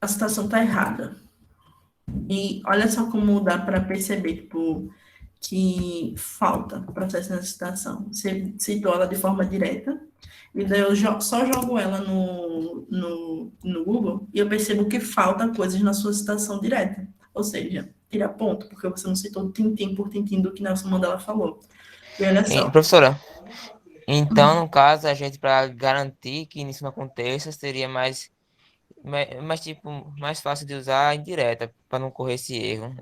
A citação tá errada. E olha só como dá para perceber, tipo, que falta processo nessa citação. Você citou ela de forma direta, e daí eu só jogo ela no Google e eu percebo que falta coisas na sua citação direta. Ou seja, tira ponto, porque você não citou tintim por tintim do que Nelson Mandela falou. E olha só. Professora, então, no caso, a gente, para garantir que isso não aconteça, seria mais fácil de usar a indireta, para não correr esse erro.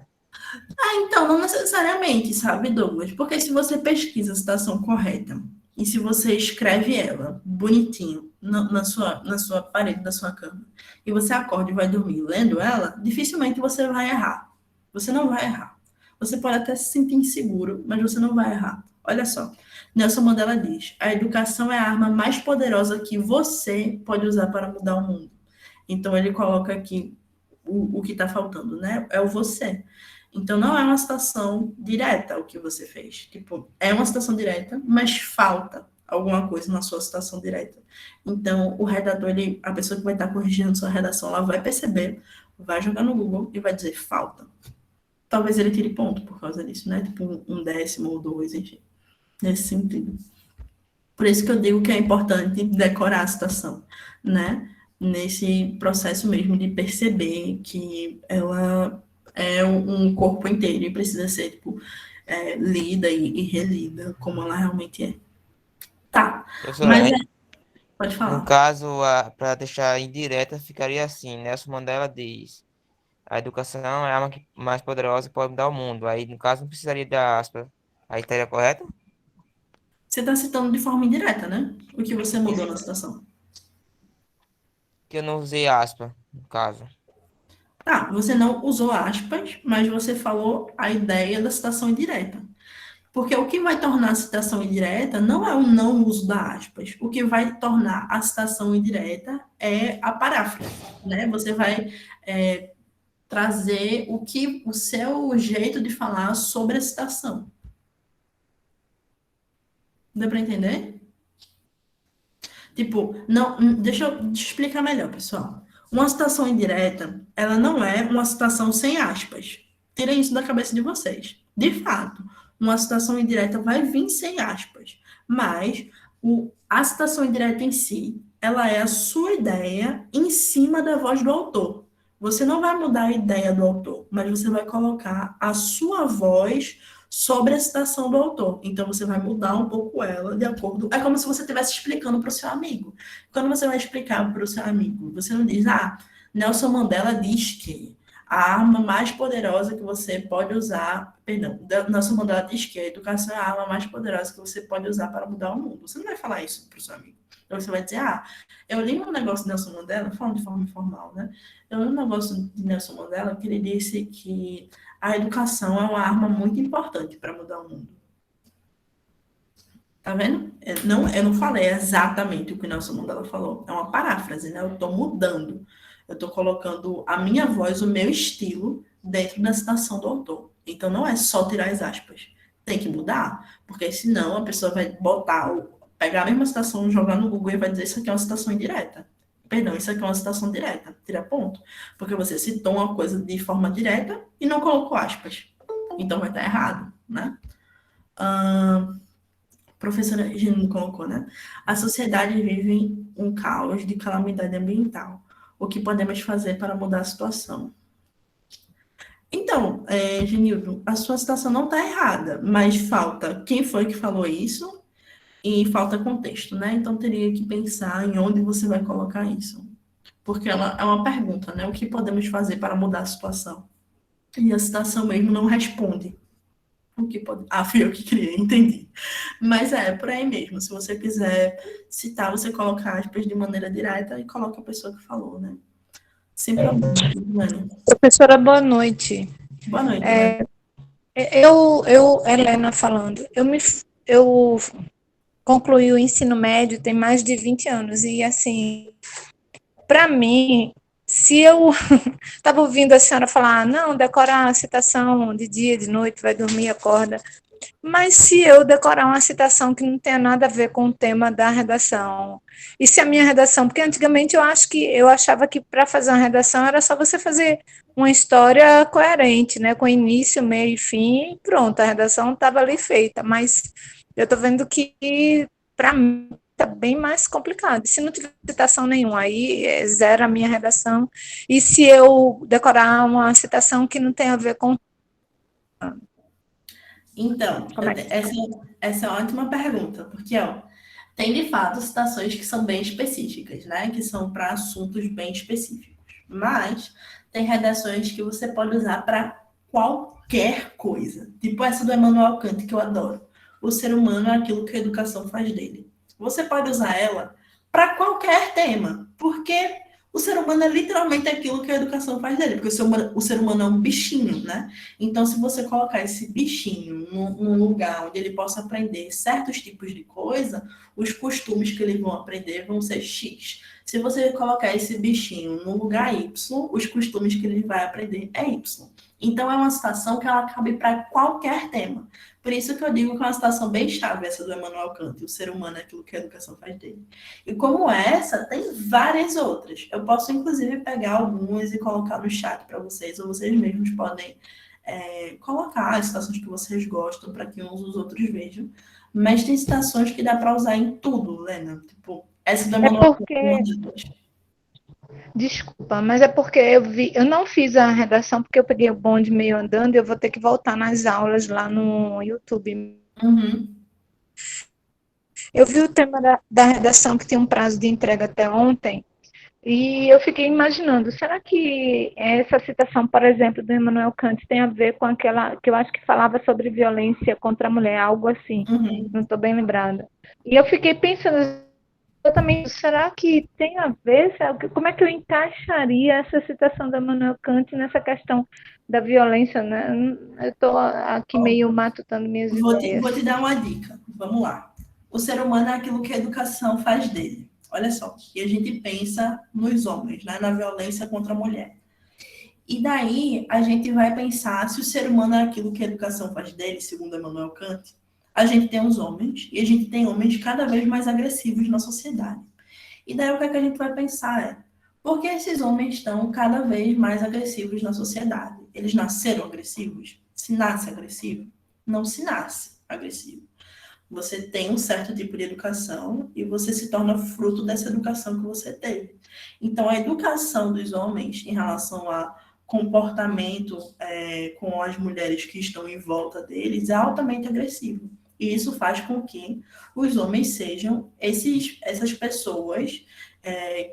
Então, não necessariamente, sabe, Douglas? Porque se você pesquisa a citação correta e se você escreve ela bonitinho na sua parede da sua cama e você acorda e vai dormir lendo ela, dificilmente você vai errar. Você não vai errar. Você pode até se sentir inseguro, mas você não vai errar. Olha só, Nelson Mandela diz: a educação é a arma mais poderosa que você pode usar para mudar o mundo. Então, ele coloca aqui o que está faltando, né? É o você. Então, não é uma citação direta o que você fez. Tipo, é uma citação direta, mas falta alguma coisa na sua citação direta. Então, o redator, a pessoa que vai estar corrigindo sua redação, ela vai perceber, vai jogar no Google e vai dizer falta. Talvez ele tire ponto por causa disso, né? Tipo, um décimo ou dois, enfim. Nesse sentido. Por isso que eu digo que é importante decorar a citação, né? Nesse processo mesmo de perceber que ela é um corpo inteiro e precisa ser, tipo, lida e relida como ela realmente é. Tá, Professora, mas pode no falar. caso, para deixar indireta, ficaria assim: Nelson Mandela diz: a educação é a arma mais poderosa que pode mudar o mundo. Aí, no caso, não precisaria da aspa. Aí estaria correto? Você está citando de forma indireta, né? O que você mudou na citação. Que eu não usei aspa, no caso. Tá, você não usou aspas, mas você falou a ideia da citação indireta. Porque o que vai tornar a citação indireta não é o não uso da aspas. O que vai tornar a citação indireta é a paráfrase, né? Você vai trazer o seu jeito de falar sobre a citação. Deu para entender? Tipo, não, deixa eu explicar melhor, pessoal. Uma citação indireta, ela não é uma citação sem aspas. Tirem isso da cabeça de vocês. De fato, uma citação indireta vai vir sem aspas, mas a citação indireta em si, ela é a sua ideia em cima da voz do autor. Você não vai mudar a ideia do autor, mas você vai colocar a sua voz sobre a citação do autor. Então, você vai mudar um pouco ela de acordo. É como se você estivesse explicando para o seu amigo. Quando você vai explicar para o seu amigo, você não diz, Nelson Mandela diz que a arma mais poderosa que você pode usar. Perdão, Nelson Mandela diz que a educação é a arma mais poderosa que você pode usar para mudar o mundo. Você não vai falar isso para o seu amigo. Então, você vai dizer, eu li um negócio de Nelson Mandela, falando de forma informal, né? Eu li um negócio de Nelson Mandela que ele disse que a educação é uma arma muito importante para mudar o mundo. Tá vendo? Eu não falei exatamente o que Nelson Mandela falou. É uma paráfrase, né? Eu estou mudando. Eu estou colocando a minha voz, o meu estilo, dentro da citação do autor. Então, não é só tirar as aspas. Tem que mudar, porque senão a pessoa vai pegar a mesma citação, jogar no Google e vai dizer isso aqui é uma citação indireta. Perdão, isso aqui é uma citação direta. Tira ponto. Porque você citou uma coisa de forma direta e não colocou aspas. Então vai estar errado, né? Professora Regina colocou, né? A sociedade vive um caos de calamidade ambiental. O que podemos fazer para mudar a situação? Então, Genildo, a sua citação não está errada, mas falta quem foi que falou isso e falta contexto, né? Então teria que pensar em onde você vai colocar isso. Porque ela é uma pergunta, né? O que podemos fazer para mudar a situação? E a citação mesmo não responde. O que pode... fui eu que criei, entendi. Mas por aí mesmo. Se você quiser citar, você coloca aspas de maneira direta e coloca a pessoa que falou, né? Sem problema, Vânia. Professora, boa noite. Boa noite, Helena falando, eu concluí o ensino médio tem mais de 20 anos e, assim, para mim, se eu estava ouvindo a senhora falar, não, decora a citação de dia, de noite, vai dormir, acorda, Mas se eu decorar uma citação que não tenha nada a ver com o tema da redação, e se a minha redação, porque antigamente eu achava que para fazer uma redação era só você fazer uma história coerente, né, com início, meio e fim, e pronto, a redação estava ali feita, mas eu estou vendo que para mim está bem mais complicado. Se não tiver citação nenhuma, aí zero a minha redação. E se eu decorar uma citação que não tem a ver com Então, como é que essa é uma ótima pergunta, porque ó, tem de fato citações que são bem específicas, né? Que são para assuntos bem específicos. Mas tem redações que você pode usar para qualquer coisa. Tipo essa do Immanuel Kant, que eu adoro. O ser humano é aquilo que a educação faz dele. Você pode usar ela para qualquer tema, porque o ser humano é literalmente aquilo que a educação faz dele, porque o ser humano é um bichinho, né? Então, se você colocar esse bichinho num lugar onde ele possa aprender certos tipos de coisa, os costumes que eles vão aprender vão ser X. Se você colocar esse bichinho no lugar Y, os costumes que ele vai aprender é Y. Então, é uma situação que ela cabe para qualquer tema. Por isso que eu digo que é uma situação bem estável essa do Immanuel Kant, o ser humano é aquilo que a educação faz dele. E como essa, tem várias outras. Eu posso, inclusive, pegar algumas e colocar no chat para vocês, ou vocês mesmos podem colocar as citações que vocês gostam para que uns os outros vejam. Mas tem citações que dá para usar em tudo, Lena. Tipo, essa do é Emmanuel porque Kant. Desculpa, mas é porque eu não fiz a redação porque eu peguei o bonde meio andando e eu vou ter que voltar nas aulas lá no YouTube. Uhum. Eu vi o tema da redação que tem um prazo de entrega até ontem e eu fiquei imaginando, será que essa citação, por exemplo, do Immanuel Kant tem a ver com aquela que eu acho que falava sobre violência contra a mulher, algo assim, Uhum. não estou bem lembrada. E eu fiquei pensando exatamente, será que tem a ver? Como é que eu encaixaria essa citação da Immanuel Kant nessa questão da violência, né? Eu estou aqui meio matutando minhas Vou ideias. te dar uma dica. Vamos lá. O ser humano é aquilo que a educação faz dele. Olha só. E a gente pensa nos homens, né? Na violência contra a mulher. E daí a gente vai pensar se o ser humano é aquilo que a educação faz dele, segundo Immanuel Kant. A gente tem os homens e a gente tem homens cada vez mais agressivos na sociedade. E daí o que é que a gente vai pensar é por que esses homens estão cada vez mais agressivos na sociedade? Eles nasceram agressivos? Se nasce agressivo? Não se nasce agressivo. Você tem um certo tipo de educação e você se torna fruto dessa educação que você teve. Então, a educação dos homens em relação a comportamento com as mulheres que estão em volta deles é altamente agressivo. E isso faz com que os homens sejam essas pessoas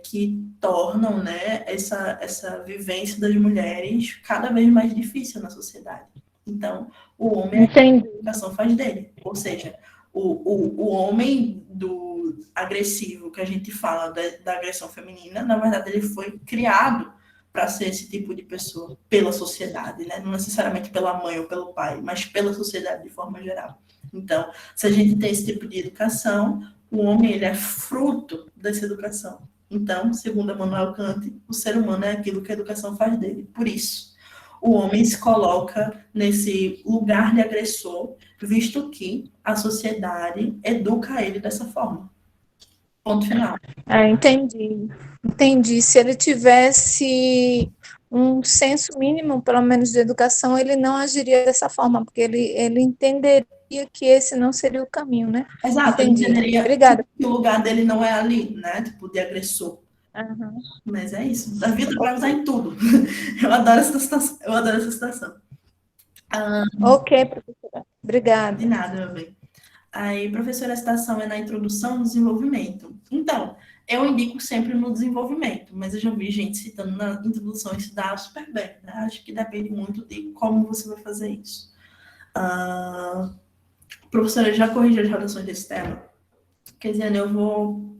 que tornam, né, essa vivência das mulheres cada vez mais difícil na sociedade. Então, o homem é a Entendi. educação faz dele. Ou seja, o homem do agressivo que a gente fala da agressão feminina, na verdade, ele foi criado para ser esse tipo de pessoa pela sociedade, né? Não necessariamente pela mãe ou pelo pai, mas pela sociedade de forma geral. Então, se a gente tem esse tipo de educação, o homem ele é fruto dessa educação. Então, segundo Immanuel Kant, o ser humano é aquilo que a educação faz dele. Por isso, o homem se coloca nesse lugar de agressor, visto que a sociedade educa ele dessa forma. Ponto final. Entendi. Entendi. Se ele tivesse um senso mínimo, pelo menos, de educação, ele não agiria dessa forma, porque ele entenderia que esse não seria o caminho, né? Exato, ele Entendi. entenderia Obrigada. que o lugar dele não é ali, né? Tipo, de agressor. Uhum. Mas é isso. Da vida vai usar em tudo. Eu adoro essa situação. Eu adoro essa situação. Ok, professora. De Obrigada. nada, meu bem. Aí, professora, a citação é na introdução no desenvolvimento. Então, eu indico sempre no desenvolvimento, mas eu já vi gente citando na introdução e se dá super bem, né? Acho que depende muito de como você vai fazer isso. Professora, já corrigiu as redações desse tema? Quer dizer, eu vou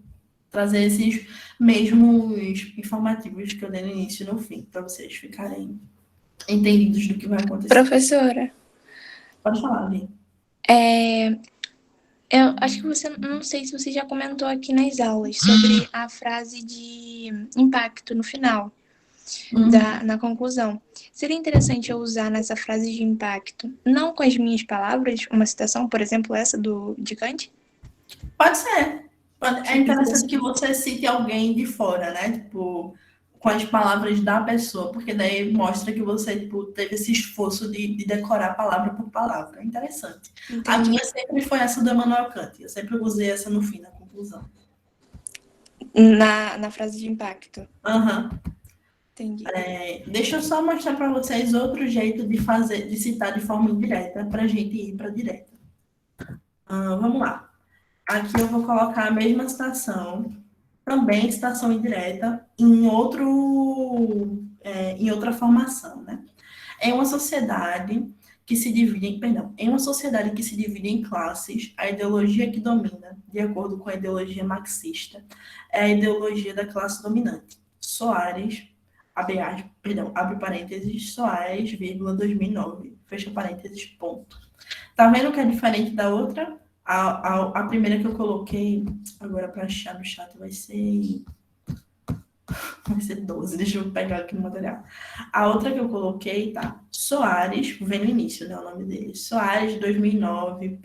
trazer esses mesmos informativos que eu dei no início e no fim, para vocês ficarem entendidos do que vai acontecer. Professora, Pode falar, Vi. eu acho que você, não sei se você já comentou aqui nas aulas sobre a frase de impacto no final. Uhum. na conclusão. Seria interessante eu usar nessa frase de impacto, não com as minhas palavras, uma citação, por exemplo, essa de Kant? Pode ser. É interessante que você cite alguém de fora, né? Tipo, com as palavras da pessoa, porque daí mostra que você tipo, teve esse esforço de decorar palavra por palavra. É interessante. A Entendi. minha sempre foi essa do Emmanuel Kant. Eu sempre usei essa no fim, na conclusão. Na frase de impacto. Aham. Entendi. Deixa eu só mostrar para vocês outro jeito de fazer, de citar de forma indireta, para a gente ir para direta. Vamos lá. Aqui eu vou colocar a mesma citação, também citação indireta, em outra formação, né? Em uma sociedade que se divide em classes, a ideologia que domina, de acordo com a ideologia marxista, é a ideologia da classe dominante. Soares, abre parênteses, Soares, 2009, fecha parênteses, ponto. Tá vendo que é diferente da outra? A primeira que eu coloquei, agora para achar no chat, vai ser 12, deixa eu pegar aqui no material. A outra que eu coloquei, tá? Soares, vem no início, né, o nome dele. Soares, 2009,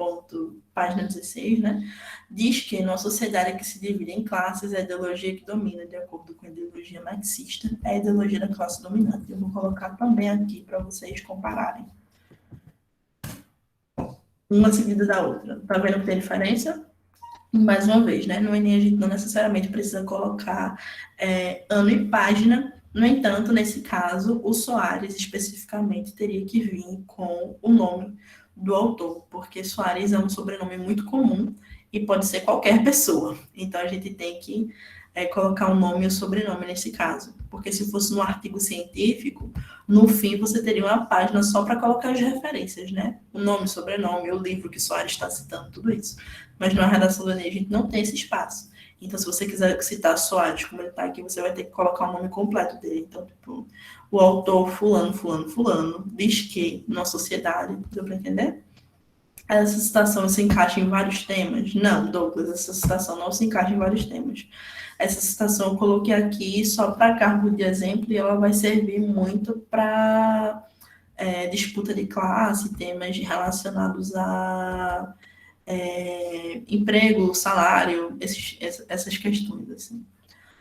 página 16, né? Diz que numa sociedade que se divide em classes, a ideologia que domina, de acordo com a ideologia marxista, é a ideologia da classe dominante. Eu vou colocar também aqui para vocês compararem. Uma seguida da outra. Tá vendo que tem diferença? Mais uma vez, né? No Enem a gente não necessariamente precisa colocar ano e página. No entanto, nesse caso, o Soares especificamente teria que vir com o nome do autor, porque Soares é um sobrenome muito comum e pode ser qualquer pessoa. Então a gente tem que colocar o nome e o sobrenome nesse caso. Porque se fosse no artigo científico, no fim você teria uma página só para colocar as referências, né? O nome, o sobrenome, o livro que Soares está citando, tudo isso. Mas na redação do Enem a gente não tem esse espaço. Então, se você quiser citar Soares, como ele está aqui, você vai ter que colocar o nome completo dele. Então, tipo, o autor fulano, fulano, fulano, diz que na sociedade, deu para entender? Essa citação se encaixa em vários temas? Não, Douglas, essa citação não se encaixa em vários temas. Essa citação eu coloquei aqui só para cargo de exemplo e ela vai servir muito para disputa de classe, temas relacionados a emprego, salário, essas questões, assim.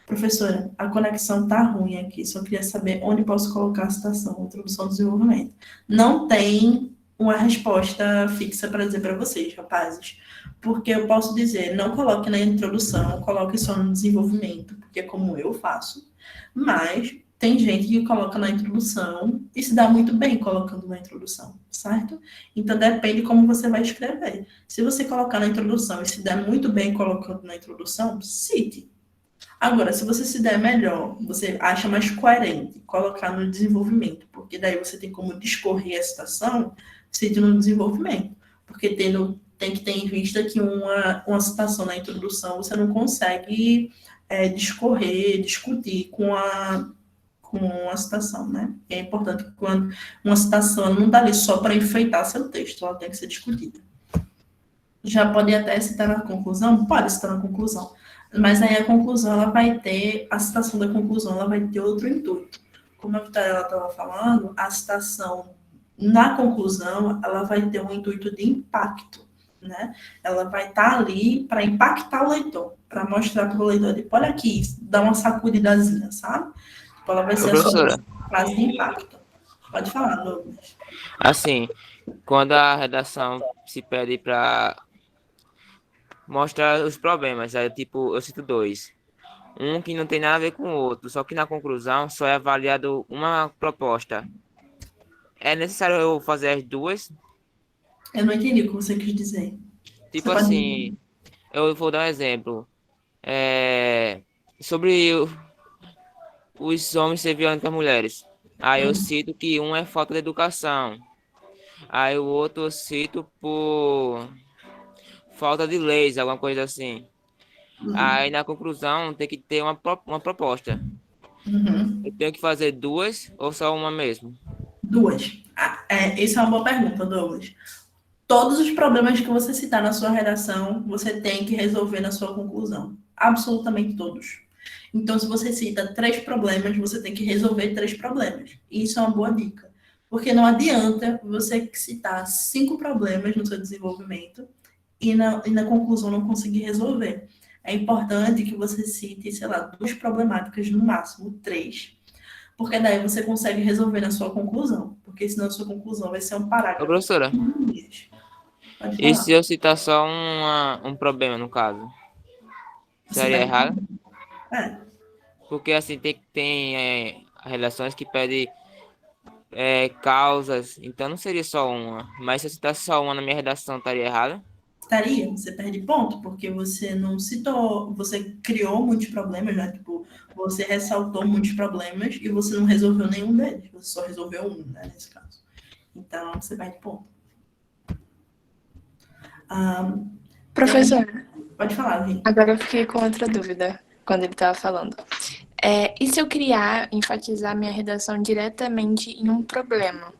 Professora, a conexão tá ruim aqui, só queria saber onde posso colocar a citação, introdução ao desenvolvimento. Não tem uma resposta fixa para dizer para vocês, rapazes, porque eu posso dizer, não coloque na introdução, coloque só no desenvolvimento, porque é como eu faço, mas tem gente que coloca na introdução e se dá muito bem colocando na introdução, certo? Então, depende como você vai escrever. Se você colocar na introdução e se der muito bem colocando na introdução, cite. Agora, se você se der melhor, você acha mais coerente colocar no desenvolvimento, porque daí você tem como discorrer a citação, cite no desenvolvimento. Porque tem que ter em vista que uma citação na introdução você não consegue discorrer, discutir com a citação, né? É importante que quando uma citação não está ali só para enfeitar seu texto, ela tem que ser discutida. Já pode até citar na conclusão? Pode citar na conclusão. Mas aí a conclusão, a citação da conclusão, ela vai ter outro intuito. Como a Vitória estava falando, a citação na conclusão, ela vai ter um intuito de impacto, né? Ela vai estar ali para impactar o leitor, para mostrar para o leitor, tipo, olha aqui, dá uma sacudidazinha, sabe? Tipo, ela vai ser a sua frase de impacto. Pode falar, Douglas. Assim, quando a redação se pede para mostrar os problemas, aí tipo, eu cito dois. Um que não tem nada a ver com o outro, só que na conclusão só é avaliado uma proposta. É necessário eu fazer as duas? Eu não entendi o que você quis dizer. Tipo assim, eu vou dar um exemplo. Sobre os homens ser violentos com as mulheres. Aí eu cito que um é falta de educação. Aí o outro eu cito por falta de leis, alguma coisa assim. Aí na conclusão tem que ter uma proposta. Eu tenho que fazer duas ou só uma mesmo? Duas. Essa é uma boa pergunta, Douglas. Todos os problemas que você citar na sua redação, você tem que resolver na sua conclusão. Absolutamente todos. Então, se você cita 3 problemas, você tem que resolver 3 problemas. E isso é uma boa dica. Porque não adianta você citar 5 problemas no seu desenvolvimento e na conclusão não conseguir resolver. É importante que você cite, sei lá, 2 problemáticas no máximo, 3. Porque daí você consegue resolver na sua conclusão. Porque senão a sua conclusão vai ser um Ô, parágrafo professora, de 5 linhas. Pode e se falar. eu citar só um problema, no caso? Você Seria vai... errado? É. Porque, assim, tem redações que pedem causas, então não seria só uma. Mas se eu citar só uma na minha redação, estaria errado? Estaria, você perde ponto, porque você não citou, você criou muitos problemas, né? Tipo, você ressaltou muitos problemas e você não resolveu nenhum deles, você só resolveu um, né, nesse caso. Então, você perde ponto. Professor, Pode falar, Vi. agora eu fiquei com outra dúvida quando ele estava falando. E se eu criar, enfatizar minha redação diretamente em um problema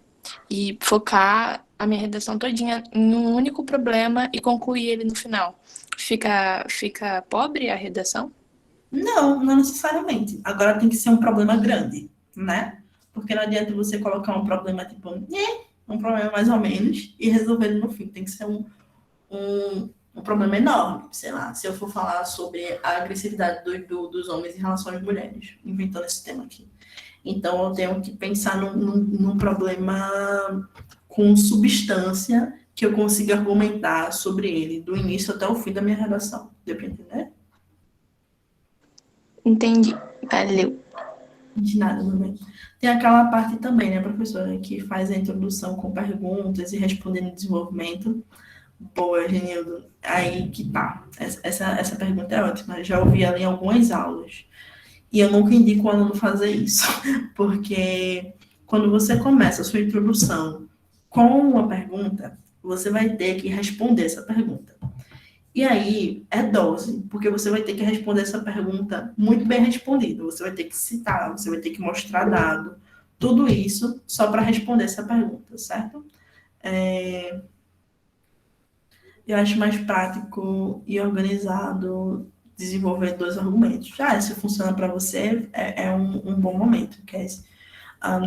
e focar a minha redação todinha em um único problema e concluir ele no final? Fica pobre a redação? Não, não necessariamente. Agora tem que ser um problema grande, né? Porque não adianta você colocar um problema tipo, um problema mais ou menos, e resolver ele no fim. Tem que ser um problema enorme, sei lá. Se eu for falar sobre a agressividade dos homens em relação às mulheres, inventando esse tema aqui. Então, eu tenho que pensar num problema com substância que eu consiga argumentar sobre ele, do início até o fim da minha redação. Deu para entender? Entendi. Valeu. De nada, meu bem. Tem aquela parte também, né, professora, que faz a introdução com perguntas e respondendo desenvolvimento. Boa, Genildo. Aí que tá. Essa pergunta é ótima. Já ouvi ela em algumas aulas. E eu nunca indico o aluno fazer isso. Porque quando você começa a sua introdução com uma pergunta, você vai ter que responder essa pergunta. E aí é dose, porque você vai ter que responder essa pergunta muito bem respondida. Você vai ter que citar, você vai ter que mostrar dado, tudo isso só para responder essa pergunta, certo? Eu acho mais prático e organizado desenvolver 2 argumentos. Se funciona para você, é um bom momento, que é esse.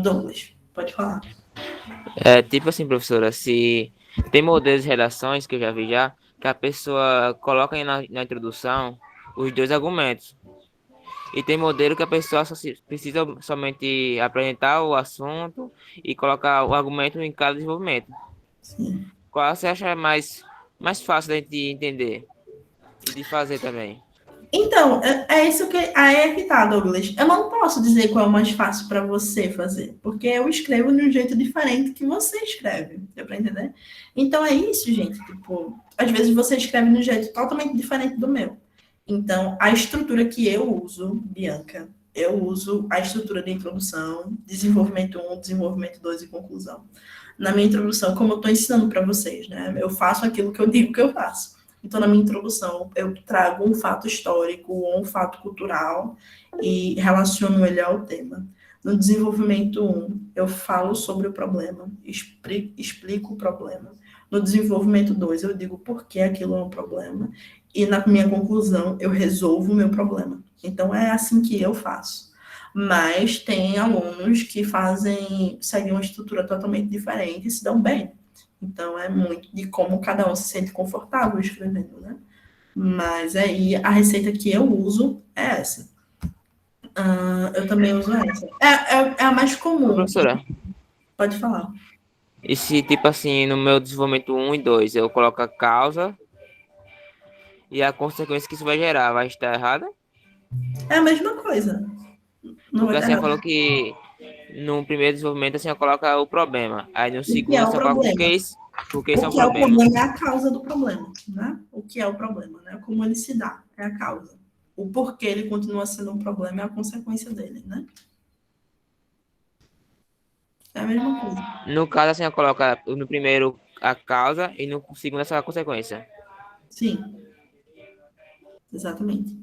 Douglas, pode falar. Tipo assim, professora, se tem modelos de redações que eu já vi já, que a pessoa coloca aí na introdução os 2 argumentos. E tem modelo que a pessoa precisa somente apresentar o assunto e colocar o argumento em cada desenvolvimento. Sim. Qual você acha mais fácil da gente entender e de fazer também? Então, é isso que. Aí é que tá, Douglas. Eu não posso dizer qual é o mais fácil para você fazer, porque eu escrevo de um jeito diferente que você escreve. Deu para entender? Então é isso, gente. Tipo, às vezes você escreve de um jeito totalmente diferente do meu. Então, a estrutura que eu uso, Bianca, eu uso a estrutura de introdução, desenvolvimento 1, desenvolvimento 2 e conclusão. Na minha introdução, como eu estou ensinando para vocês, né? Eu faço aquilo que eu digo que eu faço. Então, na minha introdução, eu trago um fato histórico ou um fato cultural e relaciono ele ao tema. No desenvolvimento 1, eu falo sobre o problema, explico o problema. No desenvolvimento 2, eu digo por que aquilo é um problema. E na minha conclusão, eu resolvo o meu problema. Então, é assim que eu faço. Mas tem alunos que seguem uma estrutura totalmente diferente e se dão bem. Então, é muito de como cada um se sente confortável escrevendo, né? Mas aí, a receita que eu uso é essa. Eu também uso essa. É a mais comum. Professora, Pode falar. e se tipo assim, no meu desenvolvimento 1 e 2, eu coloco a causa e a consequência que isso vai gerar, vai estar errada? É a mesma coisa. Não Porque vai assim, dar ela nada. falou que no primeiro desenvolvimento assim, eu coloco o problema. Aí no O que é segundo o você coloca problema? porque isso é O um que é o problema. problema é a causa do problema, né? O que é o problema, né? Como ele se dá, é a causa. O porquê ele continua sendo um problema é a consequência dele, né? É a mesma coisa. No caso, assim, eu coloco no primeiro a causa e no segundo essa consequência. Sim, exatamente.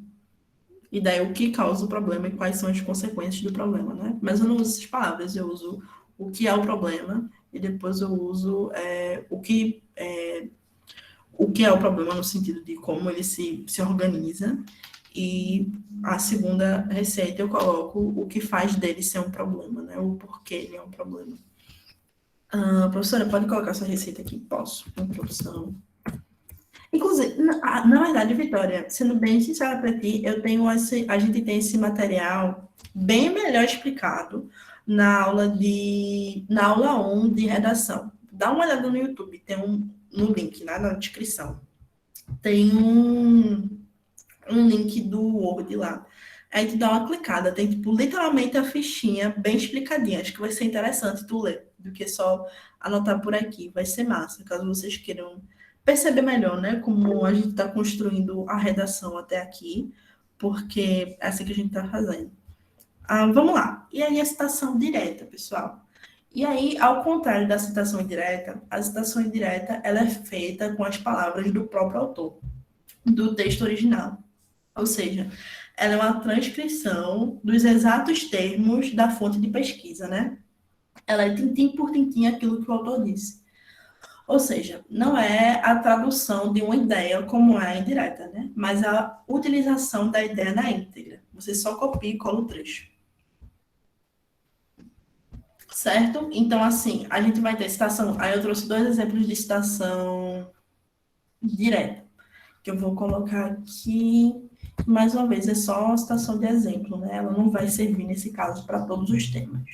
E daí o que causa o problema e quais são as consequências do problema, né? Mas eu não uso essas palavras, eu uso o que é o problema e depois eu uso o que é o problema no sentido de como ele se organiza E a segunda receita eu coloco o que faz dele ser um problema, né? O porquê ele é um problema. Professora, pode colocar sua receita aqui? Posso. Introdução. Inclusive, na verdade, Vitória, sendo bem sincera para ti, a gente tem esse material bem melhor explicado na aula 1 de redação. Dá uma olhada no YouTube, tem no link, né, na descrição. Tem um link do Word lá. Aí tu dá uma clicada, tem tipo literalmente a fichinha bem explicadinha. Acho que vai ser interessante tu ler, do que só anotar por aqui. Vai ser massa, caso vocês queiram perceber melhor, né, como a gente está construindo a redação até aqui, porque é assim que a gente está fazendo. Vamos lá. E aí a citação direta, pessoal. E aí, ao contrário da citação indireta, a citação indireta ela é feita com as palavras do próprio autor, do texto original. Ou seja, ela é uma transcrição dos exatos termos da fonte de pesquisa, né? Ela é tintim por tintim aquilo que o autor disse. Ou seja, não é a tradução de uma ideia como é a indireta, né? Mas a utilização da ideia na íntegra. Você só copia e cola o trecho. Certo? Então, assim, a gente vai ter citação. Aí eu trouxe 2 exemplos de citação direta, que eu vou colocar aqui. Mais uma vez, é só a citação de exemplo, né? Ela não vai servir, nesse caso, para todos os temas.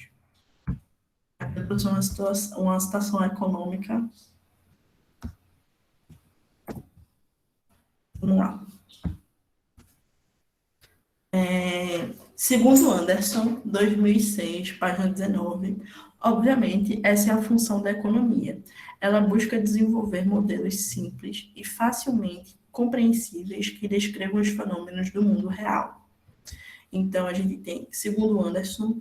Eu trouxe uma citação econômica. Vamos lá. Segundo Anderson, 2006, página 19, obviamente, essa é a função da economia. Ela busca desenvolver modelos simples e facilmente compreensíveis que descrevam os fenômenos do mundo real. Então, a gente tem, segundo Anderson,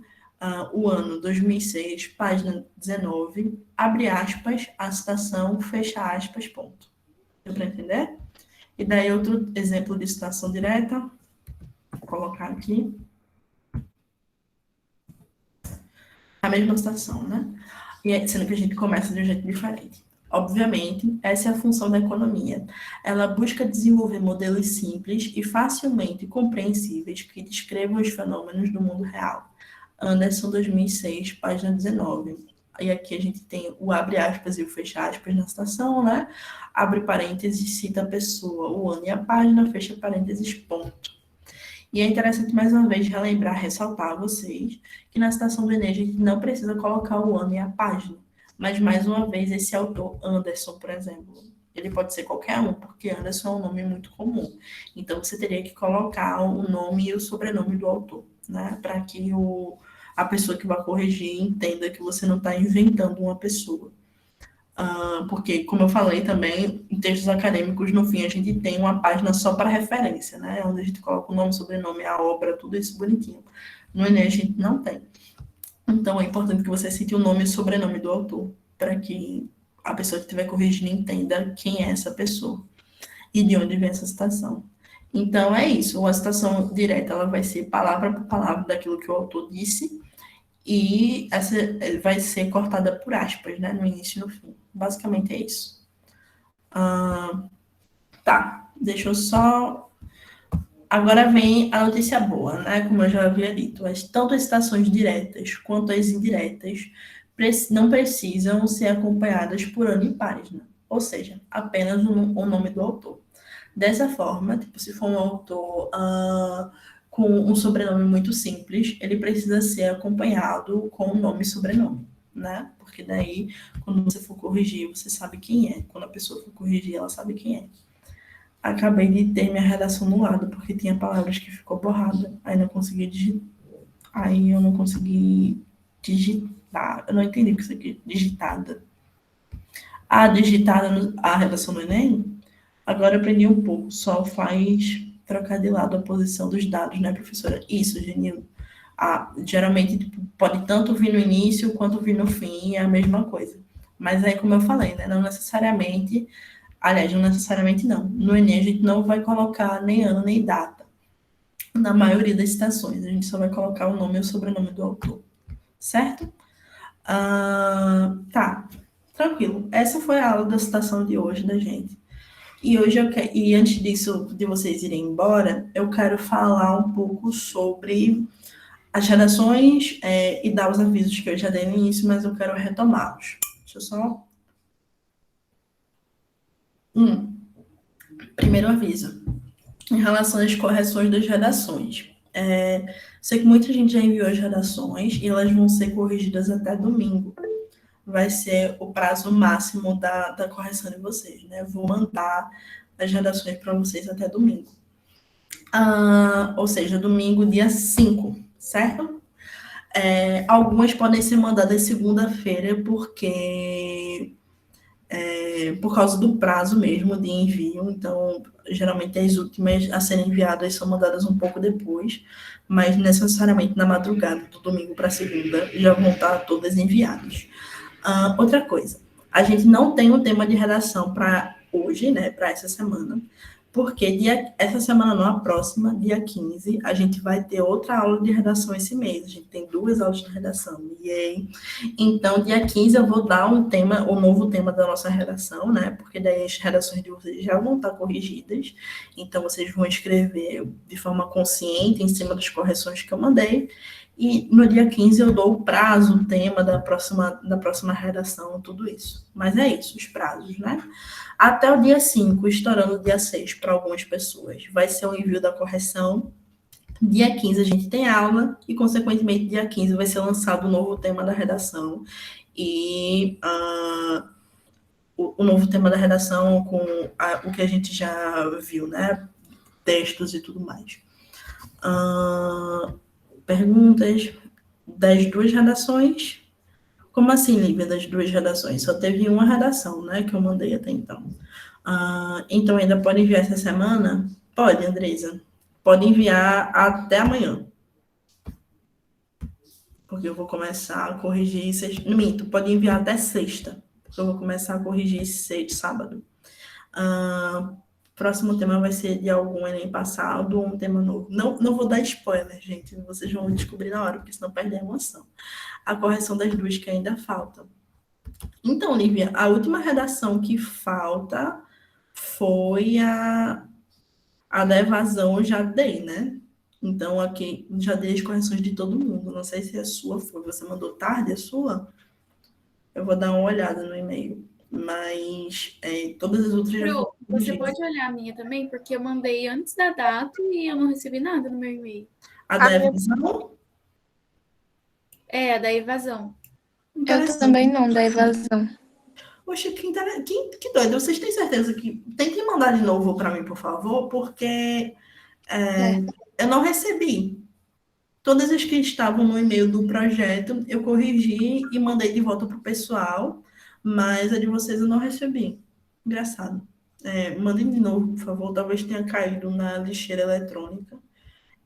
o ano 2006, página 19, abre aspas, a citação, fecha aspas, ponto. Deu para entender? E daí, outro exemplo de citação direta, vou colocar aqui. A mesma citação, né? E sendo que a gente começa de um jeito diferente. Obviamente, essa é a função da economia. Ela busca desenvolver modelos simples e facilmente compreensíveis que descrevam os fenômenos do mundo real. Anderson, 2006, página 19. E aqui a gente tem o abre aspas e o fecha aspas na citação, né? Abre parênteses, cita a pessoa, o ano e a página, fecha parênteses, ponto. E é interessante, mais uma vez, relembrar, ressaltar a vocês que na citação do Enem a gente não precisa colocar o ano e a página. Mas, mais uma vez, esse autor, Anderson, por exemplo, ele pode ser qualquer um, porque Anderson é um nome muito comum. Então, você teria que colocar o nome e o sobrenome do autor, né? Para que a pessoa que vai corrigir entenda que você não está inventando uma pessoa. Porque, como eu falei também, em textos acadêmicos, no fim, a gente tem uma página só para referência, né? Onde a gente coloca o nome, sobrenome, a obra, tudo isso bonitinho. No Enem, a gente não tem. Então, é importante que você cite o nome e o sobrenome do autor, para que a pessoa que estiver corrigindo entenda quem é essa pessoa e de onde vem essa citação. Então, é isso. A citação direta ela vai ser palavra por palavra daquilo que o autor disse, e essa vai ser cortada por aspas, né? No início e no fim. Basicamente é isso. Tá, deixa eu só... Agora vem a notícia boa, né? Como eu já havia dito, tanto as citações diretas quanto as indiretas não precisam ser acompanhadas por ano e página, ou seja, apenas o nome do autor. Dessa forma, tipo, se for um autor com um sobrenome muito simples, ele precisa ser acompanhado com o nome e sobrenome, né? Porque daí, quando você for corrigir, você sabe quem é. Quando a pessoa for corrigir, ela sabe quem é. Acabei de ter minha redação no lado, porque tinha palavras que ficou borrada. Aí não consegui digitar. Aí eu não consegui digitar. Eu não entendi o que isso aqui é. Digitada. Digitada a redação do Enem? Agora eu aprendi um pouco. Só faz trocar de lado a posição dos dados, né, professora? Isso, Genil. Geralmente tipo, pode tanto vir no início quanto vir no fim, é a mesma coisa. Mas aí, como eu falei, né, não necessariamente... Aliás, não necessariamente não. No Enem, a gente não vai colocar nem ano, nem data. Na maioria das citações, a gente só vai colocar o nome e o sobrenome do autor. Certo? Tá. Tranquilo. Essa foi a aula da citação de hoje da gente. E hoje e antes disso, de vocês irem embora, eu quero falar um pouco sobre as redações e dar os avisos que eu já dei no início, mas eu quero retomá-los. Deixa eu só. Primeiro aviso. Em relação às correções das redações. Sei que muita gente já enviou as redações e elas vão ser corrigidas até domingo. Vai ser o prazo máximo da correção de vocês, né? Eu vou mandar as redações para vocês até domingo. Ou seja, domingo, dia 5, certo? Algumas podem ser mandadas segunda-feira, porque por causa do prazo mesmo de envio. Então, geralmente as últimas a serem enviadas são mandadas um pouco depois, mas necessariamente na madrugada do domingo para segunda já vão estar todas enviadas. Outra coisa, a gente não tem um tema de redação para hoje, né, para essa semana, porque essa semana não, a próxima, dia 15, a gente vai ter outra aula de redação esse mês. A gente tem 2 aulas de redação. E aí, então, dia 15 eu vou dar o novo tema da nossa redação, né? Porque daí as redações de vocês já vão estar corrigidas. Então, vocês vão escrever de forma consciente em cima das correções que eu mandei. E no dia 15 eu dou o prazo, o tema da próxima redação, tudo isso. Mas é isso, os prazos, né? Até o dia 5, estourando o dia 6 para algumas pessoas, vai ser o envio da correção. Dia 15 a gente tem aula e, consequentemente, dia 15 vai ser lançado o novo tema da redação. E o novo tema da redação com o que a gente já viu, né? Textos e tudo mais. Perguntas das 2 redações. Como assim, Lívia, das 2 redações? Só teve uma redação, né, que eu mandei até então. Então, ainda pode enviar essa semana? Pode, Andresa. Pode enviar até amanhã. Porque eu vou começar a corrigir sexta. Não minto, pode enviar até sexta. Porque eu vou começar a corrigir sábado. Próximo tema vai ser de algum Enem passado ou um tema novo. Não vou dar spoiler, gente. Vocês vão descobrir na hora, porque senão perde a emoção. A correção das 2 que ainda faltam. Então, Lívia, a última redação que falta foi a da evasão, eu já dei, né? Então, aqui, já dei as correções de todo mundo. Não sei se a sua foi. Você mandou tarde a sua? Eu vou dar uma olhada no e-mail. Mas todas as outras já foram Você pode olhar a minha também, porque eu mandei antes da data e eu não recebi nada no meu e-mail. A da evasão? A da evasão. Eu também não, da evasão. Poxa, que doido. Vocês têm certeza que... Tentem mandar de novo para mim, por favor, porque eu não recebi. Todas as que estavam no e-mail do projeto, eu corrigi e mandei de volta para o pessoal, mas a de vocês eu não recebi. Engraçado. Mandem de novo, por favor. Talvez tenha caído na lixeira eletrônica.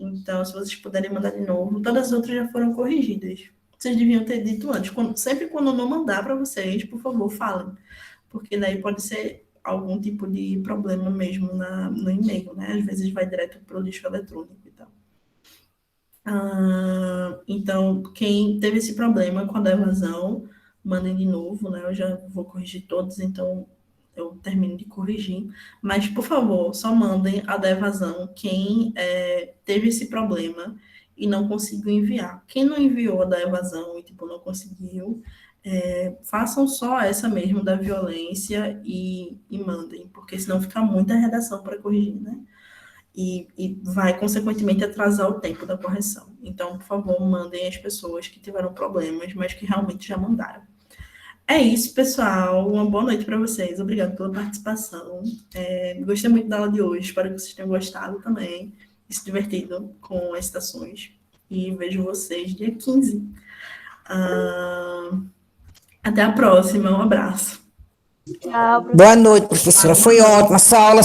Então, se vocês puderem mandar de novo. Todas as outras já foram corrigidas. Vocês deviam ter dito antes. Sempre quando eu não mandar para vocês, por favor, falem. Porque daí pode ser algum tipo de problema mesmo no e-mail, né? Às vezes vai direto para o lixo eletrônico e tal. Então, quem teve esse problema com a da evasão, mandem de novo, né? Eu já vou corrigir todos, então eu termino de corrigir. Mas, por favor, só mandem a da evasão quem teve esse problema e não conseguiu enviar. Quem não enviou a da evasão e, não conseguiu, façam só essa mesmo da violência e mandem, porque senão fica muita redação para corrigir, né? E vai, consequentemente, atrasar o tempo da correção. Então, por favor, mandem as pessoas que tiveram problemas, mas que realmente já mandaram. É isso, pessoal. Uma boa noite para vocês. Obrigada pela participação. Gostei muito da aula de hoje. Espero que vocês tenham gostado também e se divertido com as citações. E vejo vocês dia 15. Até a próxima. Um abraço. Boa noite, professora. Foi ótima essa aula.